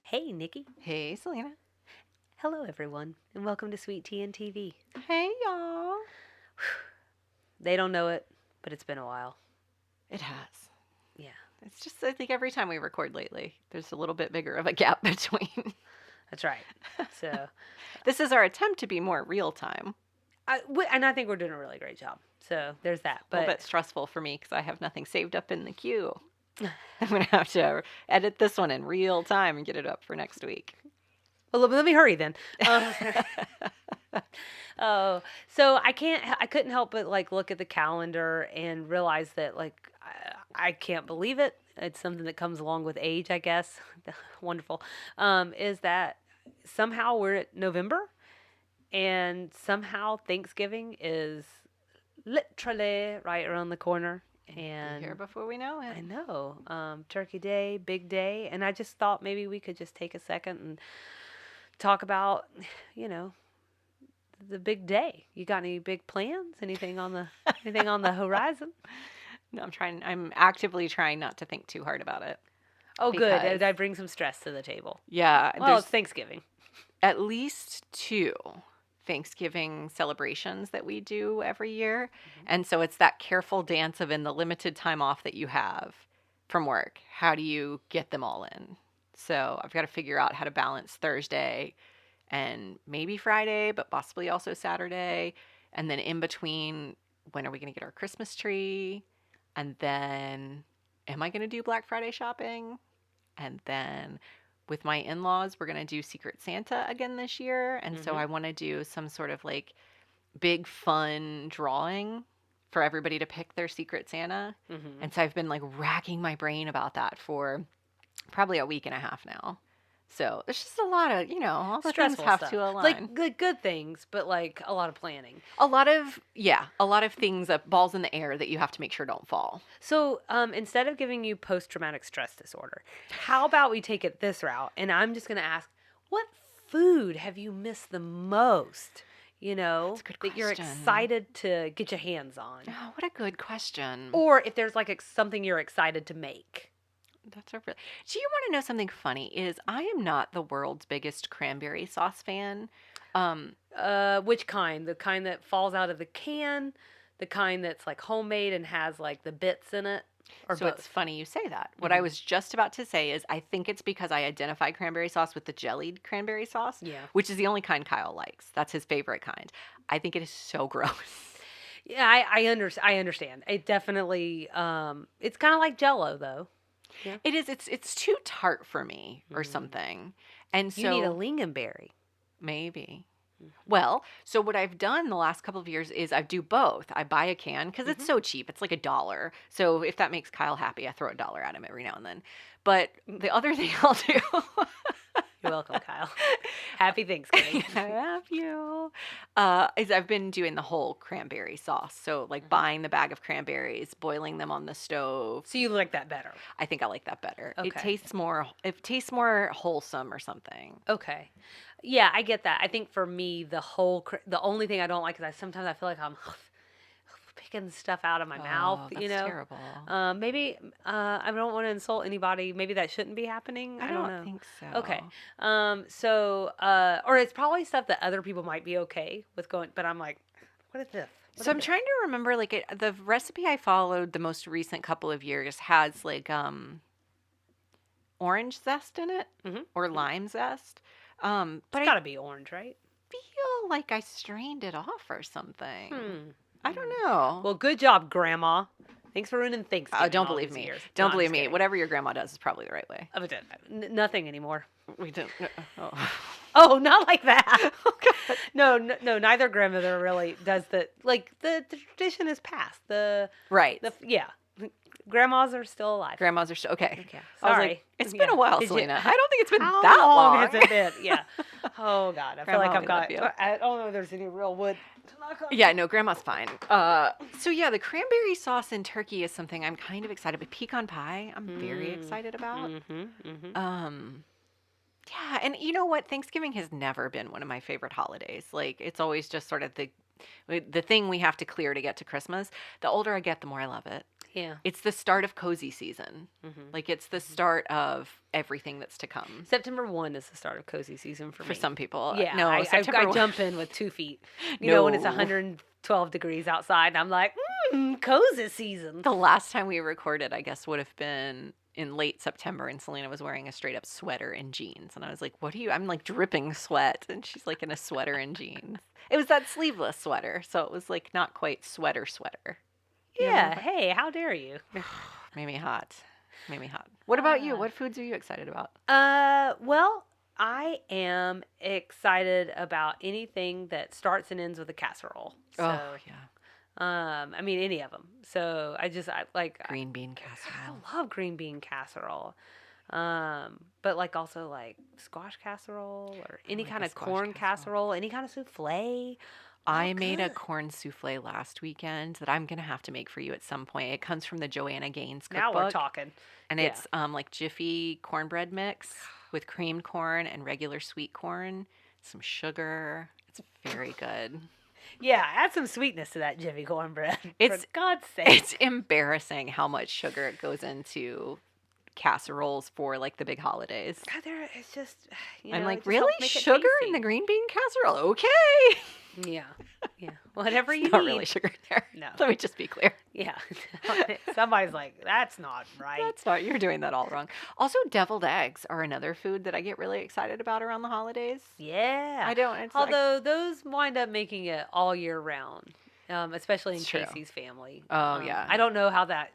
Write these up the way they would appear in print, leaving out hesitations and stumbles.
Hey, Nikki. Hey, Selena. Hello, everyone, and welcome to Sweet Tea and TV. Hey, y'all. They don't know it, but it's been a while. It has. Yeah, It's just, I think every time we record lately, there's a little bit bigger of a gap between. that's right. So, This is our attempt to be more real time. and I think we're doing a really great job. So there's that. A little But bit stressful for me because I have nothing saved up in the queue. I'm going to have to edit this one in real time and get it up for next week. well, let me hurry then. Oh, so I couldn't help but like look at the calendar and realize that like I can't believe it. It's something that comes along with age, I guess. Wonderful. Is that somehow we're at November and somehow Thanksgiving is literally right around the corner. And Here before we know I it. know, Turkey Day, big day, and I just thought maybe we could just take a second and talk about, you know, the big day. You got any big plans? Anything on the horizon? No, I'm actively trying not to think too hard about it. Oh, good. Because- Did I bring some stress to the table? Yeah, Well, there's it's Thanksgiving. at least two Thanksgiving celebrations that we do every year. And so it's that careful dance of in the limited time off that you have from work, how do you get them all in? So I've got to figure out how to balance Thursday and maybe Friday, but possibly also Saturday. And then in between, when are we going to get our Christmas tree? And then am I going to do Black Friday shopping? And then with my in-laws, we're going to do Secret Santa again this year. And so I want to do some sort of like big fun drawing for everybody to pick their Secret Santa. And so I've been like racking my brain about that for probably a week and a half now. So there's just a lot of, all the Stressful things have stuff. to align. Like good things, but like a lot of planning. a lot of things that balls in the air that you have to make sure don't fall. So instead of giving you post-traumatic stress disorder, how about we take it this route? And I'm just going to ask, what food have you missed the most? That's a good that you're question. excited to get your hands on. Oh, what a good question. Or if there's like something you're excited to make. That's a really. Do you want to know something funny? Is I am not the world's biggest cranberry sauce fan. Which kind? The kind that falls out of the can, the kind that's like homemade and has like the bits in it, or So both? it's funny you say that. What I was just about to say is I think it's because I identify cranberry sauce with the jellied cranberry sauce, Yeah. which is the only kind Kyle likes. That's his favorite kind. I think it is so gross. Yeah, I understand. It definitely it's kind of like Jell-O though. Yeah. It is. It's too tart for me or something. And so You need a lingonberry. maybe. Well, so what I've done the last couple of years is I do both. I buy a can because it's so cheap. It's like $1. So if that makes Kyle happy, I throw $1 at him every now and then. But the other thing I'll do. You're welcome, Kyle. Happy Thanksgiving. I have you. Is I've been doing the whole cranberry sauce. So like buying the bag of cranberries, boiling them on the stove. So you like that better? I think I like that better. It Okay. tastes more wholesome or something. Okay. Yeah, I get that. I think for me, the only thing I don't like is sometimes I feel like I'm picking stuff out of my mouth. That's terrible. Maybe I don't want to insult anybody. Maybe that shouldn't be happening. I don't know. think so. Okay. Or it's probably stuff that other people might be okay with going, but I'm like, what is this? So I'm trying to remember, like, the recipe I followed the most recent couple of years has, like, orange zest in it or lime zest. But It's I got to be orange, right? feel like I strained it off or something. I don't know. Well, good job, Grandma. Thanks for ruining Thanksgiving. Don't all believe these me. years. Don't No, I'm believe just me. kidding. Whatever your grandma does is probably the right way. Nothing anymore. We don't. Oh. Oh, not like that. No, neither grandmother really does the tradition is past. Right. Grandmas are still alive. Grandmas are still okay. Okay, I was sorry. like, it's been a while, Did you- Selena. I don't think it's been How that long long. has it been? Yeah. Oh God, I feel Grandma like I've only got. loved you. I don't know if there's any real wood to knock on. Yeah, no, grandma's fine. So yeah, the cranberry sauce in turkey is something I'm kind of excited about. Pecan pie, I'm very excited about. Yeah, and you know what? Thanksgiving has never been one of my favorite holidays. Like, it's always just sort of the thing we have to clear to get to Christmas. The older I get, the more I love it. Yeah. It's the start of cozy season. Like, it's the start of everything that's to come. September 1 is the start of cozy season for For me. some people. Yeah, No, I September 1. jump in with 2 feet. You know, when it's No. 112 degrees outside, I'm like, cozy season. The last time we recorded, I guess, would have been in late September, and Selena was wearing a straight up sweater and jeans. And I was like, what are you? I'm like dripping sweat. And she's like in a sweater and jeans. It was that sleeveless sweater. So it was like not quite sweater. You know what Yeah, I'm hey, how dare you? Made me hot. Made me hot. What about you? What foods are you excited about? Well, I am excited about anything that starts and ends with a casserole. So, Oh, yeah. I mean, any of them. So I like Green bean casserole. I love green bean casserole. But like also like squash casserole or any like kind a of squash corn casserole. casserole, any kind of souffle. I All made a good. corn souffle last weekend that I'm gonna have to make for you at some point. It comes from the Joanna Gaines Now cookbook. we're talking. And Yeah. it's like Jiffy cornbread mix with creamed corn and regular sweet corn, some sugar. It's very good. Yeah, add some sweetness to that Jiffy cornbread. It's- for God's sake. It's embarrassing how much sugar goes into casseroles for like the big holidays. God, it's just I'm it like, just really? helps make it Sugar in tasty. the green bean casserole? Okay. Yeah, yeah. Whatever you Not need. really sugar in there. No. Let me just be clear. Yeah. Somebody's like, that's not right. That's not, you're doing that all wrong. Also, deviled eggs are another food that I get really excited about around the holidays. Yeah. I don't, it's like, Although those wind up making it all year round, especially in It's true. Casey's family. Oh, yeah. I don't know how that,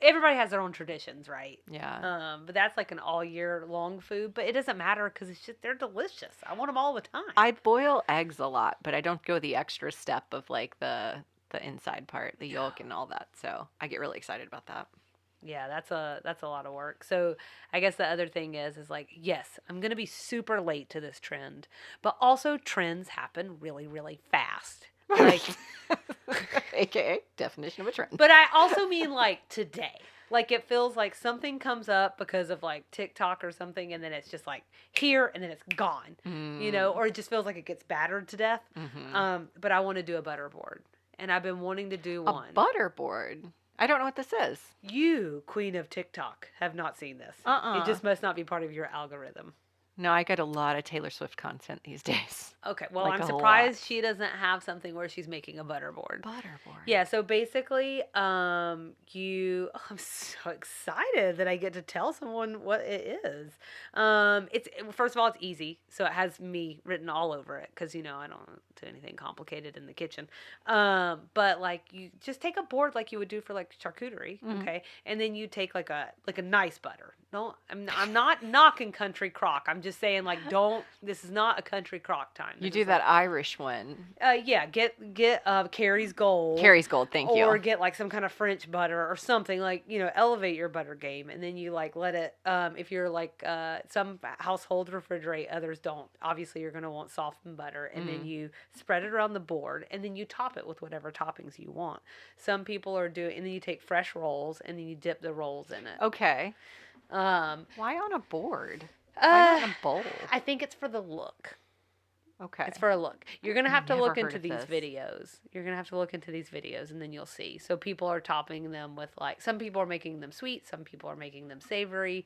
everybody has their own traditions, right? yeah. But that's like an all year long food, but it doesn't matter because it's just, they're delicious. I want them all the time. I boil eggs a lot, but I don't go the extra step of like the inside part, the yolk and all that. So I get really excited about that. Yeah, that's a lot of work. So I guess the other thing is like, yes, I'm gonna be super late to this trend, but also trends happen really, really fast. Like, AKA definition of a trend. but I also mean like today. Like it feels like something comes up because of like TikTok or something, and then it's just like here, and then it's gone. Or it just feels like it gets battered to death. But I want to do a butter board, and I've been wanting to do one. A butter board. I don't know what this is. You, queen of TikTok, have not seen this. Uh-uh. It just must not be part of your algorithm. No, I get a lot of Taylor Swift content these days. Okay, well, Like I'm a surprised lot. she doesn't have something where she's making a butter board. Butter board. Yeah, so basically, I'm so excited that I get to tell someone what it is. It's first of all, it's easy, so it has me written all over it because I don't do anything complicated in the kitchen. But like you just take a board like you would do for like charcuterie, okay, and then you take like a nice butter. No, I'm not knocking country crock. I'm just saying like don't. This is not a country crock time. You This do is that Irish one. yeah, get Carrie's Gold. Carrie's Gold, thank you. Or get like some kind of French butter or something like, elevate your butter game. And then you like let it, if you're like, some households refrigerate, others don't. Obviously, you're going to want softened butter. And then you spread it around the board and then you top it with whatever toppings you want. Some people are doing, and then you take fresh rolls and then you dip the rolls in it. Okay. Um, Why on a board? Why not in a bowl? I think it's for the look. Okay. It's for a look. You're going to have to Never look heard into of these this. videos. You're going to have to look into these videos and then you'll see. So people are topping them with like, some people are making them sweet. Some people are making them savory.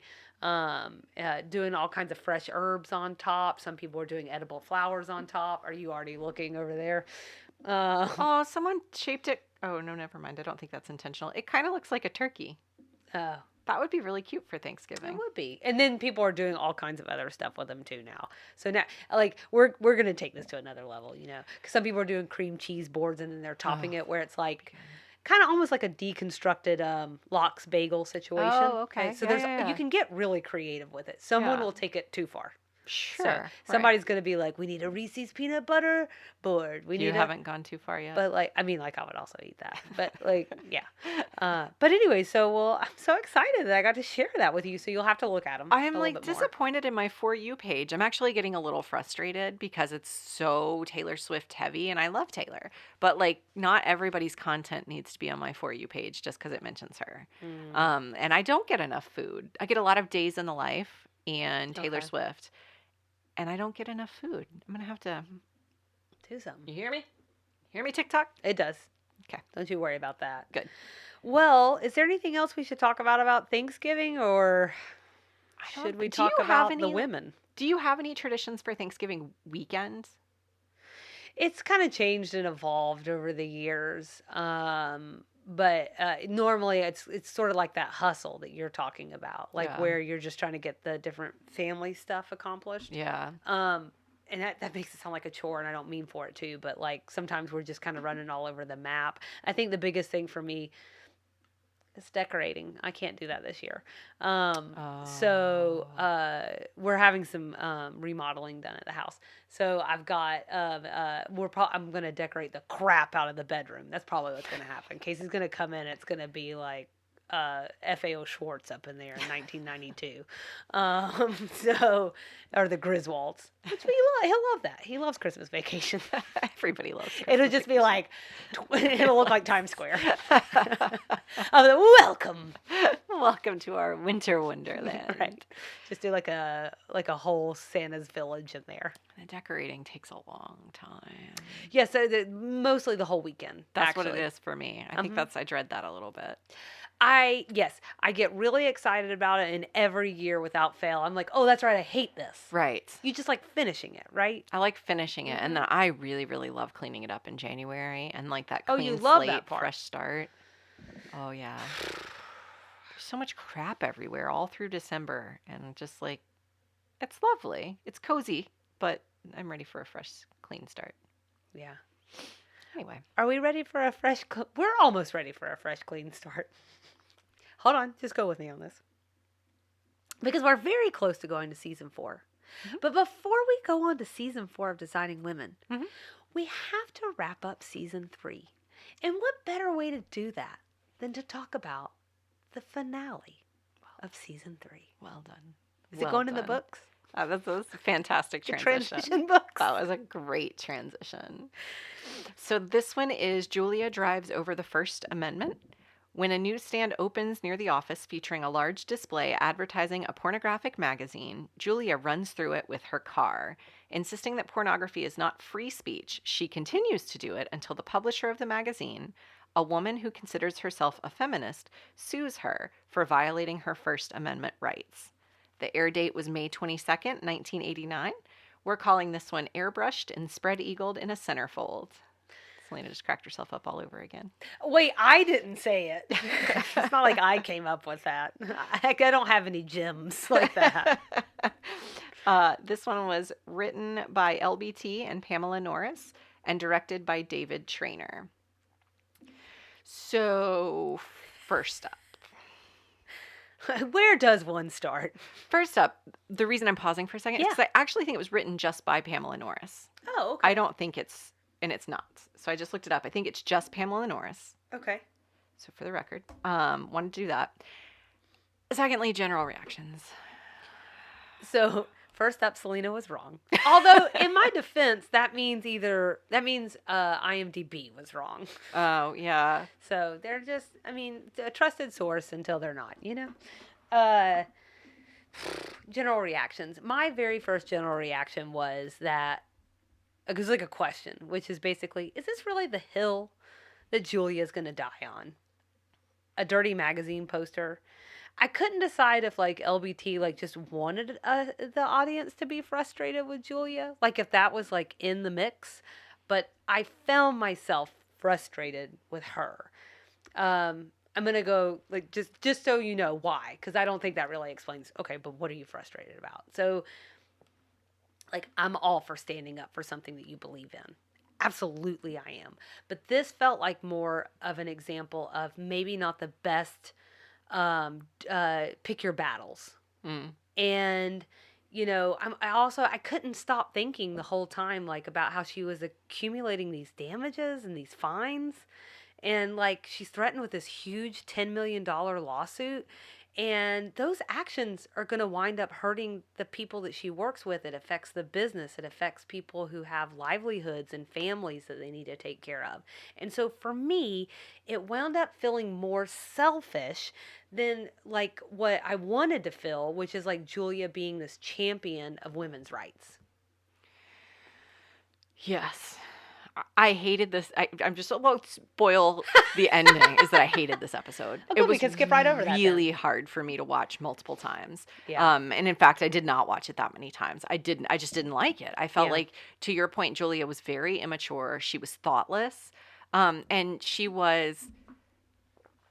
Doing all kinds of fresh herbs on top. Some people are doing edible flowers on top. Are you already looking over there? Oh, someone shaped it. Oh, no, never mind. I don't think that's intentional. It kind of looks like a turkey. Oh. That would be really cute for It Thanksgiving. would be. And then people are doing all kinds of other stuff with them too now. So now, like, we're going to take this to another level, Because some people are doing cream cheese boards and then they're topping it where it's like kind of almost like a deconstructed lox bagel situation. Oh, okay. So Yeah. you can get really creative with it. Someone Yeah. will take it too far. Sure. So right. somebody's going to be like, we need a Reese's peanut butter board. You haven't gone too far yet. But like, I mean, like I would also eat that, but like, yeah. But anyway, I'm so excited that I got to share that with you. So you'll have to look at them. I am like disappointed in my For You page. I'm actually getting a little frustrated because it's so Taylor Swift heavy and I love Taylor. But like not everybody's content needs to be on my For You page just because it mentions her. And I don't get enough food. I get a lot of Days in the Life and Taylor Swift. And I don't get enough food. I'm going to have to do something. You hear me? Hear me, TikTok? It does. Okay. Don't you worry about that. Good. Well, is there anything else we should talk about Thanksgiving, or I should don't. we Do you talk have about the any? women? Do you have any traditions for Thanksgiving weekend? It's kind of changed and evolved over the years. But normally it's sort of like that hustle that you're talking about, like Yeah. where you're just trying to get the different family stuff accomplished. Yeah. Um, and that makes it sound like a chore, and I don't mean for it to, but like sometimes we're just kind of running all over the map. I think the biggest thing for me is decorating. I can't do that this year. So Oh. we're having some remodeling done at the house. So I've got I'm gonna decorate the crap out of the bedroom. That's probably what's gonna happen. Casey's gonna come in. It's gonna be like FAO Schwartz up in there in 1992. So, or the Griswolds, which he'll love that. He loves Christmas Vacation. Everybody loves It'll Christmas just be like, it'll look like Times Square. I'll be like, welcome. Welcome to our winter wonderland. Right. Just do like a whole Santa's village in there. The decorating takes a long time. Yeah, so mostly the whole weekend. That's what actually. it is for me. I think I dread that a little bit. I get really excited about it, and every year without fail, I'm like, oh, that's right, I hate this. Right. You just like finishing it, right? I like finishing it, and then I really, really love cleaning it up in January and like that Oh, clean you love slate, that part. fresh start. Oh yeah. There's so much crap everywhere all through December, and just like, it's lovely. It's cozy, but I'm ready for a fresh, clean start. Yeah. Anyway. Are we ready for a fresh? We're almost ready for a fresh, clean start. Hold on, just go with me on this. Because we're very close to going to season 4. Mm-hmm. But before we go on to season 4 of Designing Women, we have to wrap up season 3. And what better way to do that than to talk about the finale of season 3? Well done. Is it going in the books? That was a fantastic transition. Transition books. That was a great transition. So this one is Julia drives over the First Amendment. When a newsstand opens near the office featuring a large display advertising a pornographic magazine, Julia runs through it with her car. Insisting that pornography is not free speech, she continues to do it until the publisher of the magazine, a woman who considers herself a feminist, sues her for violating her First Amendment rights. The air date was May 22nd, 1989. We're calling this one Airbrushed and spread-eagled in a centerfold. Selena just cracked herself up all over again. Wait, I didn't say it. It's not like I came up with that. I don't have any gems like that. This one was written by LBT and Pamela Norris and directed by David Trainer. So, first up. Where does one start? First up, the reason I'm pausing for a second is because I actually think it was written just by Pamela Norris. Oh, okay. I don't think it's not. So I just looked it up. I think it's just Pamela Norris. Okay. So for the record, wanted to do that. Secondly, general reactions. So first up, Selena was wrong. Although in my defense, that means IMDb was wrong. Oh yeah. So they're just, a trusted source until they're not. General reactions. My very first general reaction was that. It was like a question, which is basically, is this really the hill that Julia's going to die on? A dirty magazine poster? I couldn't decide if LBT just wanted the audience to be frustrated with Julia, if that was in the mix, but I found myself frustrated with her. I'm going to go just so you know why, because I don't think that really explains, okay, but what are you frustrated about? So I'm all for standing up for something that you believe in. Absolutely I am. But this felt like more of an example of maybe not the best pick your battles. And, I couldn't stop thinking the whole time about how she was accumulating these damages and these fines. And she's threatened with this huge $10 million lawsuit. And those actions are going to wind up hurting the people that she works with. It affects the business. It affects people who have livelihoods and families that they need to take care of. And so for me, it wound up feeling more selfish than what I wanted to feel, which is Julia being this champion of women's rights. Yes. I hated this. I'm just, well, spoil the ending is that I hated this episode. Oh, It good, we was can skip right over that then. really hard for me to watch multiple times. Yeah. And in fact, I did not watch it that many times. I just didn't like it. I felt Yeah. like, to your point, Julia was very immature. She was thoughtless. And she was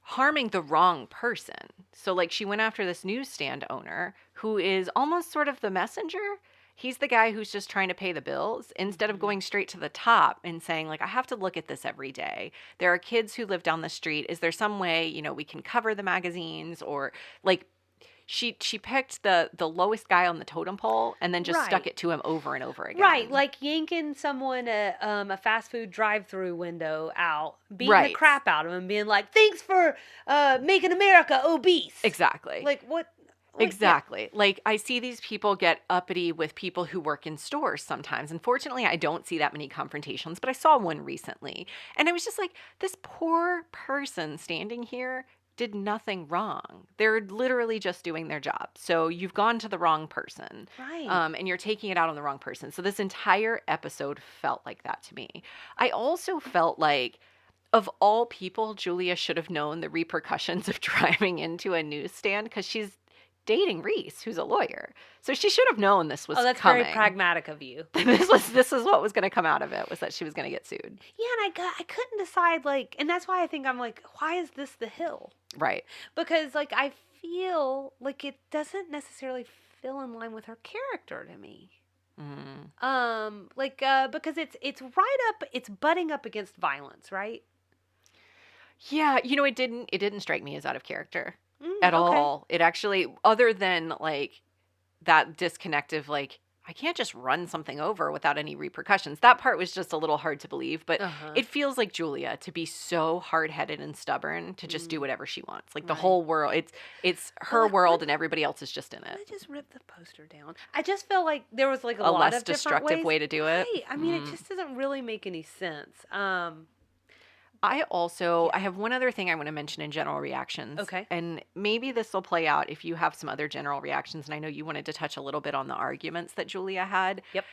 harming the wrong person. So, like, she went after this newsstand owner who is almost sort of the messenger. He's the guy who's just trying to pay the bills instead of going straight to the top and saying, like, I have to look at this every day. There are kids who live down the street. Is there some way, you know, we can cover the magazines? Or, like, she picked the lowest guy on the totem pole and then just stuck Right. it to him over and over again. Right, like yanking someone a fast food drive-through window out, beating the Right. crap out of him, being like, "Thanks for making America obese." Exactly. Like what? Yeah. Exactly. Like, I see these people get uppity with people who work in stores sometimes. Unfortunately, I don't see that many confrontations, but I saw one recently. And I was just like, this poor person standing here did nothing wrong. They're literally just doing their job. So you've gone to the wrong person. Right. And you're taking it out on the wrong person. So this entire episode felt like that to me. I also felt like, of all people, Julia should have known the repercussions of driving into a newsstand because she's dating Reese, who's a lawyer. So she should have known this was Oh, that's coming. very pragmatic of you. This is what was going to come out of it, was that she was going to get sued. Yeah, and I couldn't decide, like, and that's why I think I'm like, why is this the hill? Right. Because, like, I feel like it doesn't necessarily feel in line with her character to me. Because it's right up, it's butting up against violence, right? Yeah, you know, it didn't strike me as out of character at Okay. all. It actually, other than like that disconnect of like, I can't just run something over without any repercussions. That part was just a little hard to believe, but it feels like Julia to be so hard-headed and stubborn to just do whatever she wants. Like the Right. whole world, it's her like, world and everybody else is just in I it. just ripped the poster down. I just felt like there was like a A lot less of different destructive ways. way to do it. Right. I mean, it just doesn't really make any sense. I also, I have one other thing I want to mention in general reactions. Okay. And maybe this will play out if you have some other general reactions. And I know you wanted to touch a little bit on the arguments that Julia had. Yep.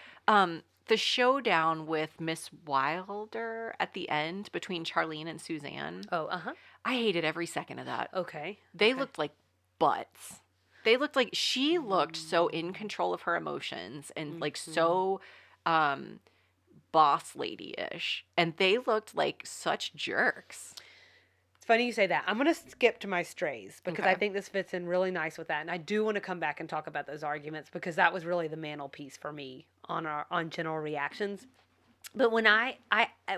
The showdown with Miss Wilder at the end between Charlene and Suzanne. Oh, I hated every second of that. okay. They looked like butts. They looked like, she looked so in control of her emotions and like so boss lady-ish, and they looked like such jerks. It's funny you say that. I'm going to skip to my strays because I Okay. think this fits in really nice with that. And I do want to come back and talk about those arguments because that was really the mantelpiece for me on general reactions. But when I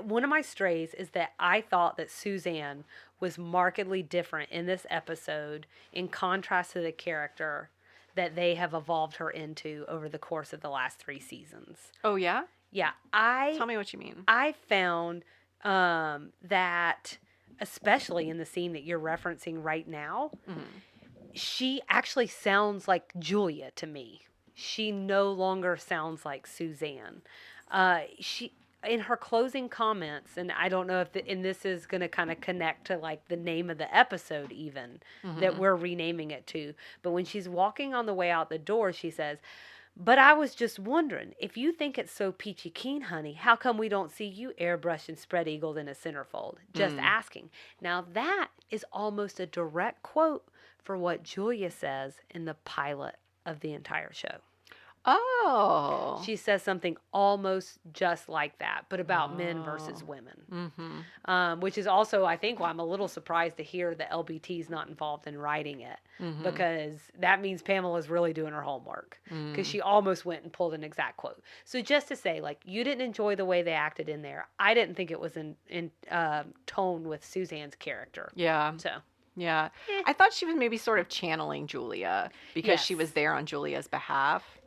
one of my strays is that I thought that Suzanne was markedly different in this episode in contrast to the character that they have evolved her into over the course of the last 3 seasons. Oh, yeah? Yeah, Tell me what you mean. I found that, especially in the scene that you're referencing right now, she actually sounds like Julia to me. She no longer sounds like Suzanne. She, in her closing comments, and I don't know if and this is going to kind of connect to like the name of the episode even that we're renaming it to, but when she's walking on the way out the door, she says, "But I was just wondering, if you think it's so peachy keen, honey, how come we don't see you airbrushed and spread eagled in a centerfold? Just asking." Now that is almost a direct quote for what Julia says in the pilot of the entire show. Oh. She says something almost just like that, but about men versus women. Which is also, I think, why I'm a little surprised to hear that LBT's not involved in writing it, because that means Pamela's really doing her homework, because she almost went and pulled an exact quote. So just to say, like, you didn't enjoy the way they acted in there. I didn't think it was in tone with Suzanne's character. Yeah. So. Yeah. I thought she was maybe sort of channeling Julia because she Yes. was there on Julia's behalf.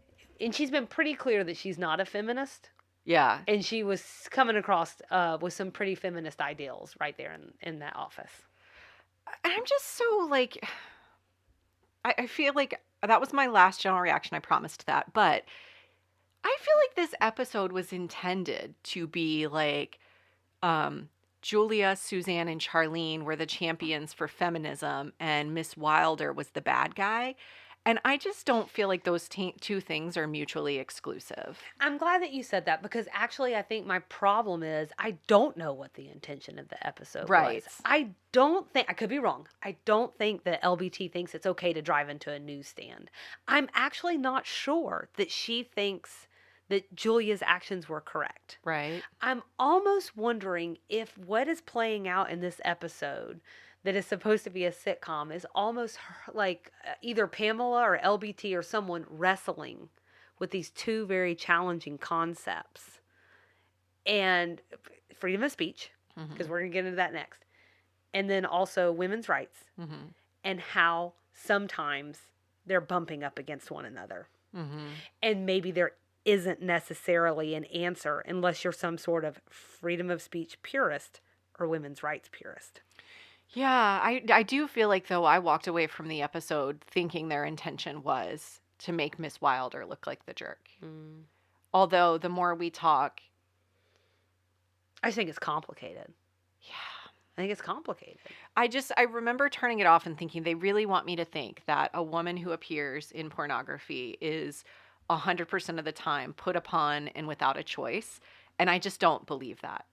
And she's been pretty clear that she's not a feminist. Yeah. And she was coming across with some pretty feminist ideals right there in that office. And I'm just so like, I feel like that was my last general reaction. I promised that. But I feel like this episode was intended to be like, Julia, Suzanne, and Charlene were the champions for feminism, and Miss Wilder was the bad guy. And I just don't feel like those two things are mutually exclusive. I'm glad that you said that because actually I think my problem is I don't know what the intention of the episode Right. was. I don't think, I could be wrong. I don't think that LBT thinks it's okay to drive into a newsstand. I'm actually not sure that she thinks that Julia's actions were correct. Right. I'm almost wondering if what is playing out in this episode that is supposed to be a sitcom is almost like either Pamela or LBT or someone wrestling with these two very challenging concepts and freedom of speech, because we're going to get into that next, and then also women's rights and how sometimes they're bumping up against one another. And maybe there isn't necessarily an answer unless you're some sort of freedom of speech purist or women's rights purist. Yeah, I do feel like, though, I walked away from the episode thinking their intention was to make Miss Wilder look like the jerk. Although the more we talk, I think it's complicated. yeah, I think it's complicated. I remember turning it off and thinking they really want me to think that a woman who appears in pornography is 100% of the time put upon and without a choice. And I just don't believe that.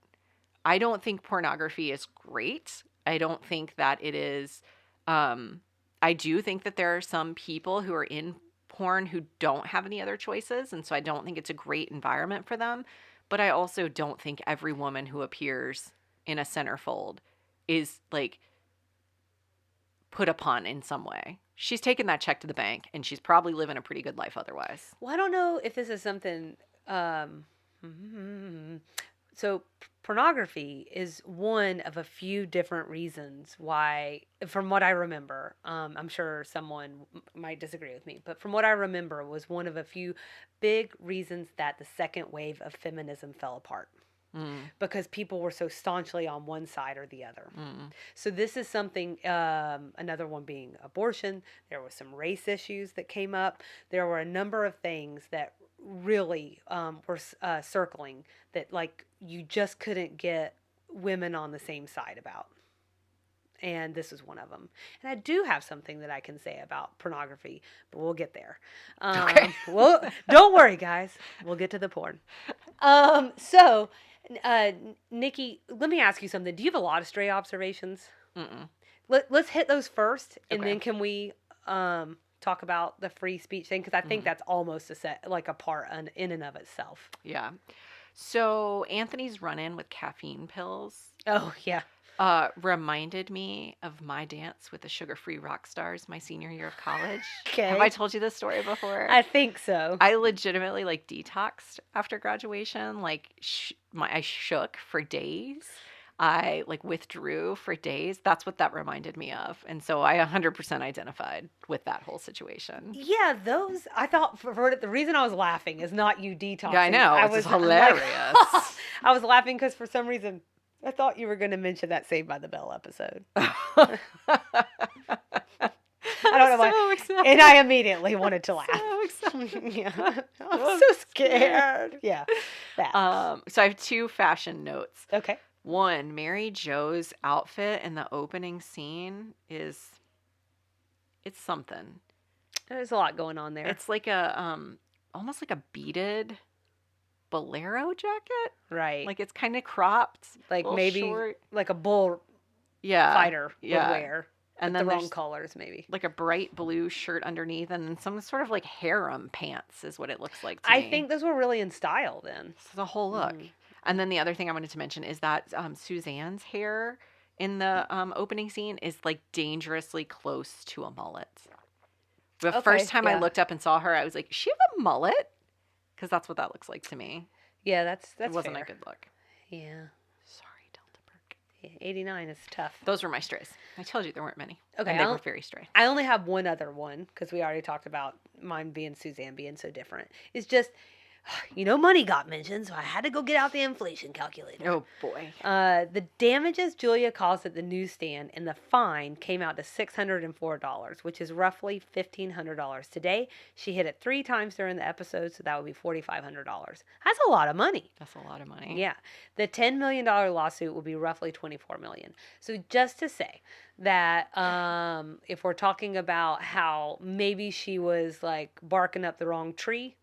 I don't think pornography is great. I don't think that it is. I do think that there are some people who are in porn who don't have any other choices. And so I don't think it's a great environment for them. But I also don't think every woman who appears in a centerfold is like put upon in some way. She's taken that check to the bank and she's probably living a pretty good life otherwise. Well, I don't know if this is something. So pornography is one of a few different reasons why, from what I remember, I'm sure someone might disagree with me, but from what I remember was one of a few big reasons that the second wave of feminism fell apart. Because people were so staunchly on one side or the other. So this is something, another one being abortion. There were some race issues that came up. There were a number of things that really were circling that like you just couldn't get women on the same side about. And this is one of them. And I do have something that I can say about pornography, but we'll get there. Okay. Well, don't worry, guys. We'll get to the porn. So, Nikki, let me ask you something. Do you have a lot of stray observations? Let's hit those first, and Okay. then can we talk about the free speech thing? Because I think that's almost a part in and of itself. Yeah. So Anthony's run-in with caffeine pills Oh, yeah. reminded me of my dance with the sugar-free rock stars my senior year of college. Okay. Have I told you this story before? I think so. I legitimately like detoxed after graduation. Like I shook for days. I like withdrew for days. That's what that reminded me of. And so I 100% identified with that whole situation. Yeah, those, I thought, for the reason I was laughing is not you detoxing. Yeah, I know. I It's was hilarious. I was laughing because for some reason, I thought you were going to mention that Saved by the Bell episode. I don't know why. And I immediately wanted to laugh. So excited. Yeah. I'm so scared. Yeah. That. So I have two fashion notes. Okay. One, Mary Jo's outfit in the opening scene it's something. There's a lot going on there. It's like a almost like a beaded bolero jacket. Right. Like it's kind of cropped, like little maybe short. like a bull Yeah, fighter would yeah. wear. And With then the wrong there's colors, maybe. like a bright blue shirt underneath, and some sort of like harem pants is what it looks like to I me. think those were really in style then. It's the whole look. And then the other thing I wanted to mention is that Suzanne's hair in the opening scene is like dangerously close to a mullet. The first time I looked up and saw her, I was like, "Does she have a mullet?" Because that's what that looks like to me. Yeah, that's It wasn't fair. a good look. Yeah. Sorry, Delta Burke. Yeah, 89 is tough. Those were my strays. I told you there weren't many. Okay, And they were very stray. I only have one other one because we already talked about mine being Suzanne being so different. It's just money got mentioned, so I had to go get out the inflation calculator. Oh boy. The damages Julia caused at the newsstand and the fine came out to $604, which is roughly $1,500 today. She hit it 3 times during the episode, so that would be $4,500. That's a lot of money. That's a lot of money. Yeah. The $10 million lawsuit will be roughly $24 million. So just to say that if we're talking about how maybe she was like barking up the wrong tree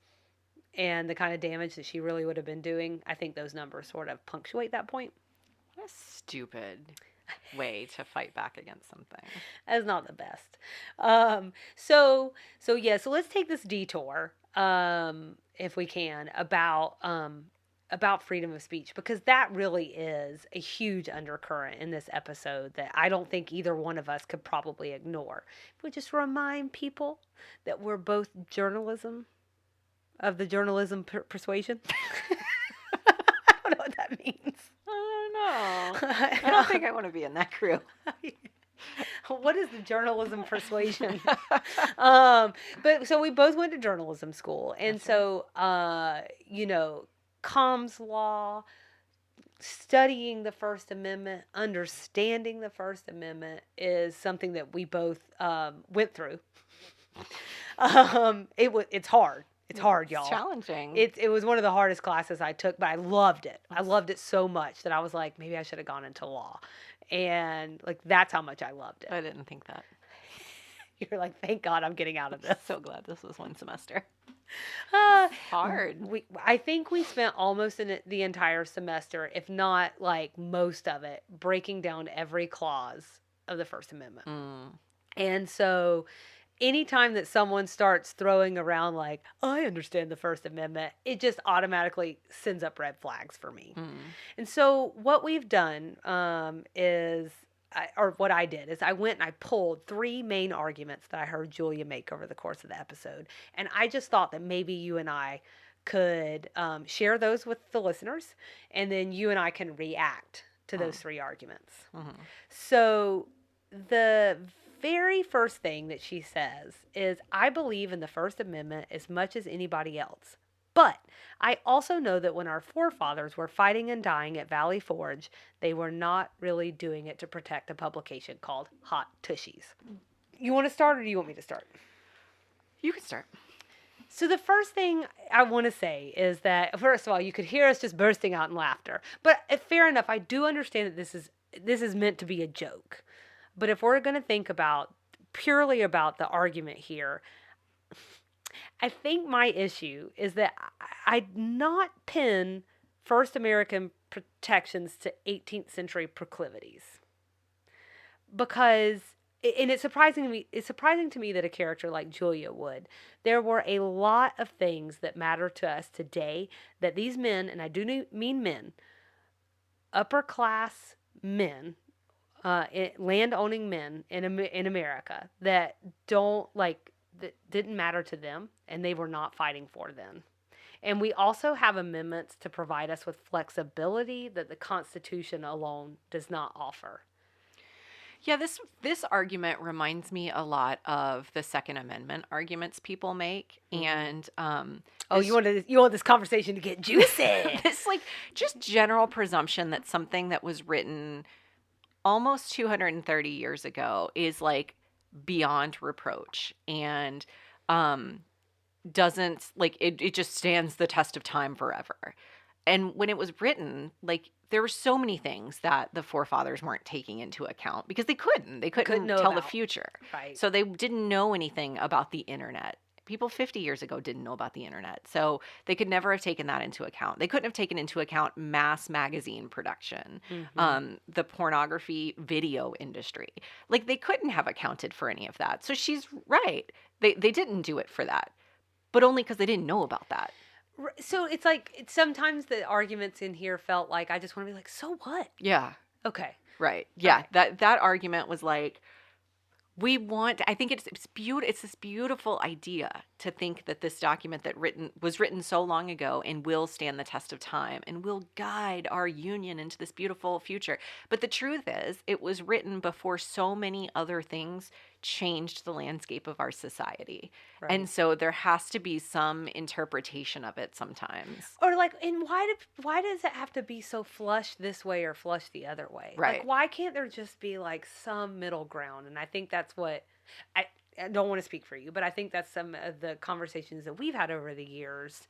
and the kind of damage that she really would have been doing, I think those numbers sort of punctuate that point. What a stupid way to fight back against something. That's not the best. So let's take this detour, if we can, about freedom of speech, because that really is a huge undercurrent in this episode that I don't think either one of us could probably ignore. If we just remind people that we're both of the journalism persuasion. I don't know what that means. I don't know. I don't think I want to be in that crew. What is the journalism persuasion? But so we both went to journalism school, and That's so comms law, studying the First Amendment, understanding the First Amendment is something that we both went through. It's hard. It's hard, y'all. It's challenging. It was one of the hardest classes I took, but I loved it. I loved it so much that I was like, maybe I should have gone into law. And like, that's how much I loved it. I didn't think that. You're like, thank God I'm getting out of this. So glad this was one semester. Hard. I think we spent almost the entire semester, if not like most of it, breaking down every clause of the First Amendment. And so anytime that someone starts throwing around like, I understand the First Amendment, it just automatically sends up red flags for me. And so what we've done what I did is I went and I pulled 3 main arguments that I heard Julia make over the course of the episode. And I just thought that maybe you and I could share those with the listeners, and then you and I can react to those 3 arguments. So the very first thing that she says is, I believe in the First Amendment as much as anybody else. But I also know that when our forefathers were fighting and dying at Valley Forge, they were not really doing it to protect a publication called Hot Tushies. You want to start, or do you want me to start? You can start. So the first thing I want to say is that, first of all, you could hear us just bursting out in laughter. But fair enough, I do understand that this is meant to be a joke. But if we're going to think purely about the argument here, I think my issue is that I'd not pin first American protections to 18th century proclivities. Because, and it's surprising to me that a character like Julia would. There were a lot of things that matter to us today that these men, and I do mean men, upper class men, land-owning men in America that didn't matter to them, and they were not fighting for them. And we also have amendments to provide us with flexibility that the Constitution alone does not offer. Yeah, this argument reminds me a lot of the Second Amendment arguments people make, and you want this conversation to get juicy. This like just general presumption that something that was written almost 230 years ago is like beyond reproach and doesn't like it just stands the test of time forever. And when it was written, like there were so many things that the forefathers weren't taking into account because they couldn't tell the future. Right. So they didn't know anything about the internet. People 50 years ago didn't know about the internet. So they could never have taken that into account. They couldn't have taken into account mass magazine production, the pornography video industry. Like they couldn't have accounted for any of that. So she's right. They didn't do it for that, but only because they didn't know about that. So it's like sometimes the arguments in here felt like I just want to be like, so what? Yeah. Okay. Right. Yeah. Okay. That argument was like, I think it's beautiful. It's this beautiful idea to think that this document was written so long ago and will stand the test of time and will guide our union into this beautiful future. But the truth is, it was written before so many other things changed the landscape of our society. Right. And so there has to be some interpretation of it sometimes. Or like, and why does it have to be so flush this way or flush the other way? Right. Like, why can't there just be like some middle ground? And I think that's what I don't want to speak for you, but I think that's some of the conversations that we've had over the years,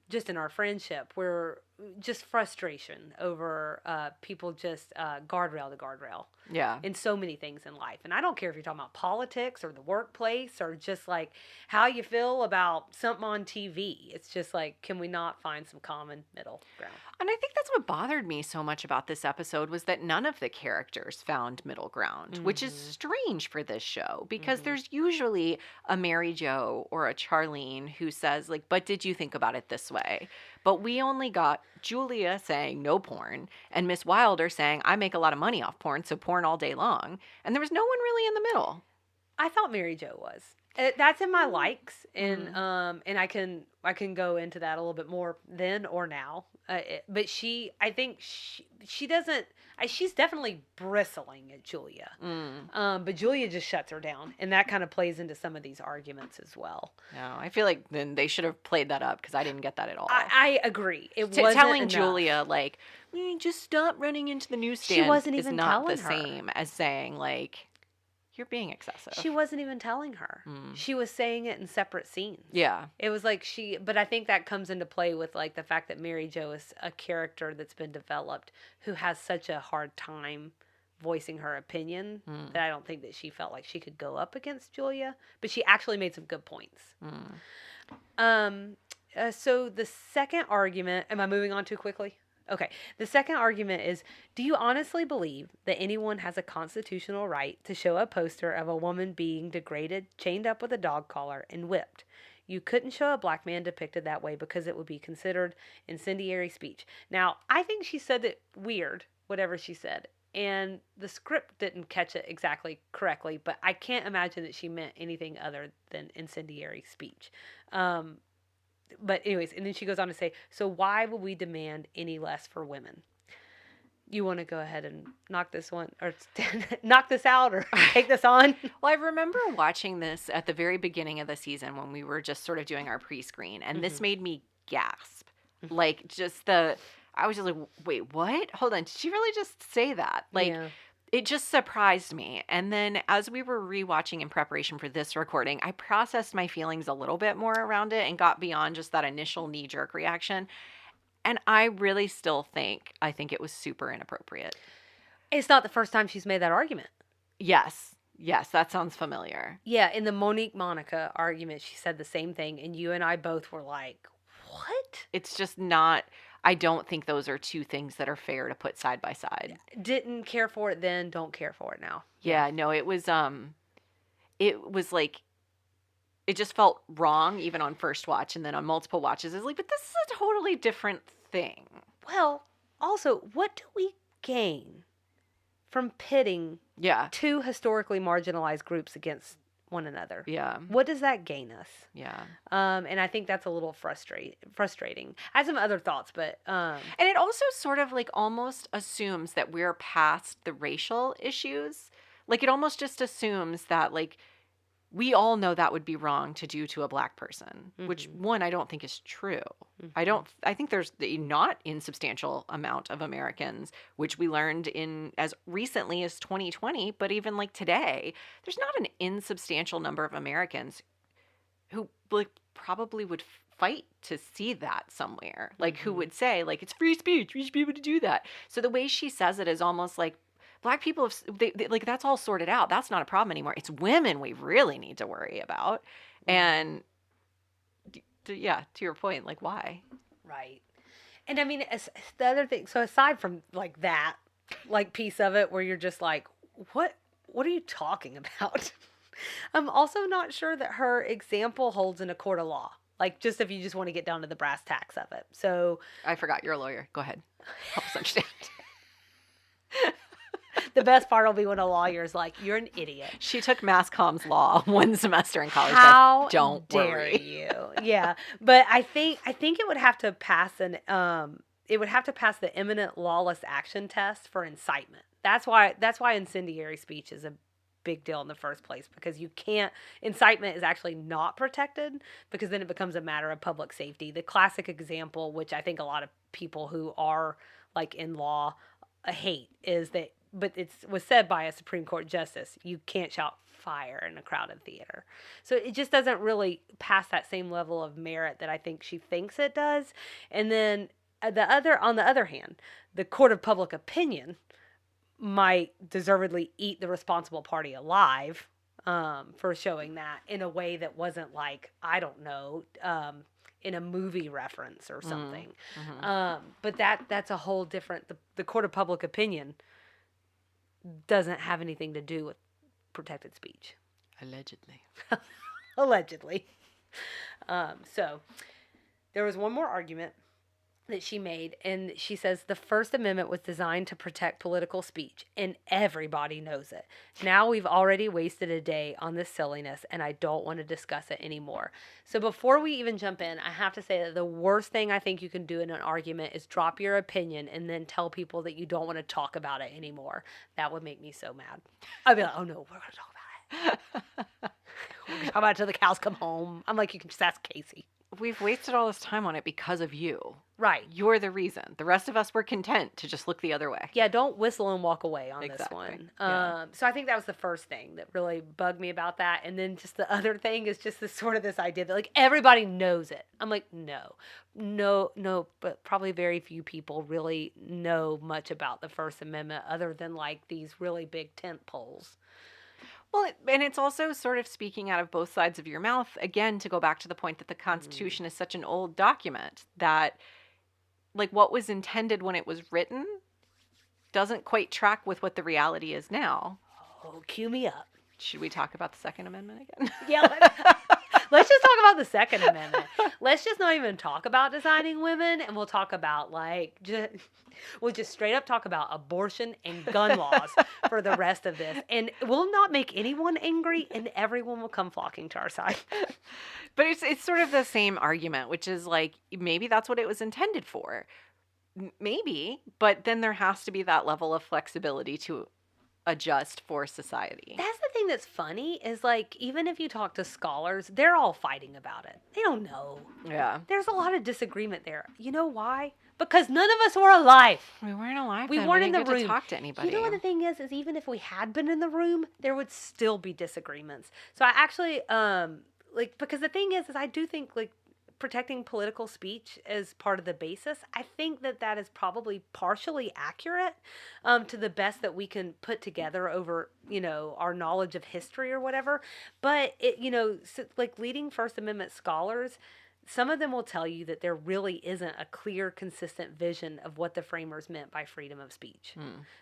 just in our friendship, where just frustration over people just guardrail to guardrail. Yeah. In so many things in life. And I don't care if you're talking about politics or the workplace or just like how you feel about something on TV. It's just like, can we not find some common middle ground? And I think that's what bothered me so much about this episode was that none of the characters found middle ground, which is strange for this show because there's usually a Mary Jo or a Charlene who says like, but did you think about it this way? But we only got Julia saying no porn and Miss Wilder saying I make a lot of money off porn, so porn all day long. And there was no one really in the middle. I thought Mary Jo was. That's in my likes, and I can go into that a little bit more then or now. But I think she doesn't. She's definitely bristling at Julia. But Julia just shuts her down, and that kind of plays into some of these arguments as well. No, I feel like then they should have played that up because I didn't get that at all. I agree. It wasn't telling enough. Julia like, just stop running into the newsstand. She wasn't is even not the telling her. same as saying like, you're being excessive. She wasn't even telling her. She was saying it in separate scenes. Yeah. It was like but I think that comes into play with like the fact that Mary Jo is a character that's been developed who has such a hard time voicing her opinion that I don't think that she felt like she could go up against Julia, but she actually made some good points. So the second argument, am I moving on too quickly? Okay. The second argument is, do you honestly believe that anyone has a constitutional right to show a poster of a woman being degraded, chained up with a dog collar, and whipped? You couldn't show a black man depicted that way because it would be considered incendiary speech. Now, I think she said it weird, whatever she said, and the script didn't catch it exactly correctly, but I can't imagine that she meant anything other than incendiary speech. But anyways, and then she goes on to say, so why would we demand any less for women? You want to go ahead and knock this one or knock this out or take this on? Well, I remember watching this at the very beginning of the season when we were just sort of doing our pre-screen, and this made me gasp. Like I was just like, wait, what? Hold on. Did she really just say that? Like, it just surprised me. And then as we were rewatching in preparation for this recording, I processed my feelings a little bit more around it and got beyond just that initial knee-jerk reaction. And I really still think it was super inappropriate. It's not the first time she's made that argument. Yes, that sounds familiar. Yeah, in the Monique Monica argument, she said the same thing. And you and I both were like, what? It's just not... I don't think those are two things that are fair to put side by side. Didn't care for it then, don't care for it now. Yeah, no, it was like, it just felt wrong even on first watch, and then on multiple watches, it's like, but this is a totally different thing. Well, also, what do we gain from pitting two historically marginalized groups against one another? Yeah. What does that gain us? Yeah. And I think that's a little frustrating. I have some other thoughts, but and it also sort of like almost assumes that we're past the racial issues. Like it almost just assumes that like we all know that would be wrong to do to a black person, which one I don't think is true. I think there's a not insubstantial amount of Americans, which we learned in as recently as 2020, but even like today, there's not an insubstantial number of Americans who like probably would fight to see that somewhere. Like who would say like, it's free speech, we should be able to do that. So the way she says it is almost like, black people, they like that's all sorted out. That's not a problem anymore. It's women we really need to worry about. And to your point, like why? Right. And I mean, the other thing, so aside from like that, like piece of it where you're just like, what are you talking about? I'm also not sure that her example holds in a court of law. Like just if you just want to get down to the brass tacks of it. So I forgot you're a lawyer. Go ahead. Help us understand. The best part will be when a lawyer's like, you're an idiot. She took mass comms law one semester in college. How guys, don't dare worry. you? Yeah. But I think it would have to pass the imminent lawless action test for incitement. That's why incendiary speech is a big deal in the first place, because you can't, incitement is actually not protected, because then it becomes a matter of public safety. The classic example, which I think a lot of people who are like in law hate, is that, but it was said by a Supreme Court justice, you can't shout fire in a crowded theater. So it just doesn't really pass that same level of merit that I think she thinks it does. And then on the other hand, the court of public opinion might deservedly eat the responsible party alive, for showing that in a way that wasn't like, I don't know, in a movie reference or something. But that's a whole different, the court of public opinion doesn't have anything to do with protected speech. Allegedly. Allegedly. So there was one more argument that she made, and she says the First Amendment was designed to protect political speech, and everybody knows it. Now we've already wasted a day on this silliness, and I don't want to discuss it anymore. So before we even jump in, I have to say that the worst thing I think you can do in an argument is drop your opinion and then tell people that you don't want to talk about it anymore. That would make me so mad. I'd be like, oh no, we're going to talk about it. We're going to talk about it till the cows come home. I'm like, you can just ask Casey. We've wasted all this time on it because of you. Right. You're the reason. The rest of us were content to just look the other way. Yeah, don't whistle and walk away on this Exactly. one. Yeah. So I think that was the first thing that really bugged me about that. And then just the other thing is just this idea that like everybody knows it. I'm like, no, but probably very few people really know much about the First Amendment other than like these really big tent poles. Well, and it's also sort of speaking out of both sides of your mouth, again, to go back to the point that the Constitution is such an old document that, like, what was intended when it was written doesn't quite track with what the reality is now. Oh, cue me up. Should we talk about the Second Amendment again? Yeah, let's just talk about the Second Amendment. Let's just not even talk about designing women, and we'll talk about we'll just straight up talk about abortion and gun laws for the rest of this. And we'll not make anyone angry, and everyone will come flocking to our side. But it's sort of the same argument, which is like, maybe that's what it was intended for. Maybe, but then there has to be that level of flexibility to adjust for society. That's the thing that's funny is like, even if you talk to scholars, they're all fighting about it. They don't know. Yeah. There's a lot of disagreement there. You know why? Because none of us were alive. We weren't alive. We then. weren't We in didn't the get room to talk to anybody. You know what the thing is even if we had been in the room, there would still be disagreements. So I actually, because the thing is I do think like protecting political speech as part of the basis, I think that is probably partially accurate, to the best that we can put together over, our knowledge of history or whatever. But like leading First Amendment scholars, some of them will tell you that there really isn't a clear, consistent vision of what the framers meant by freedom of speech.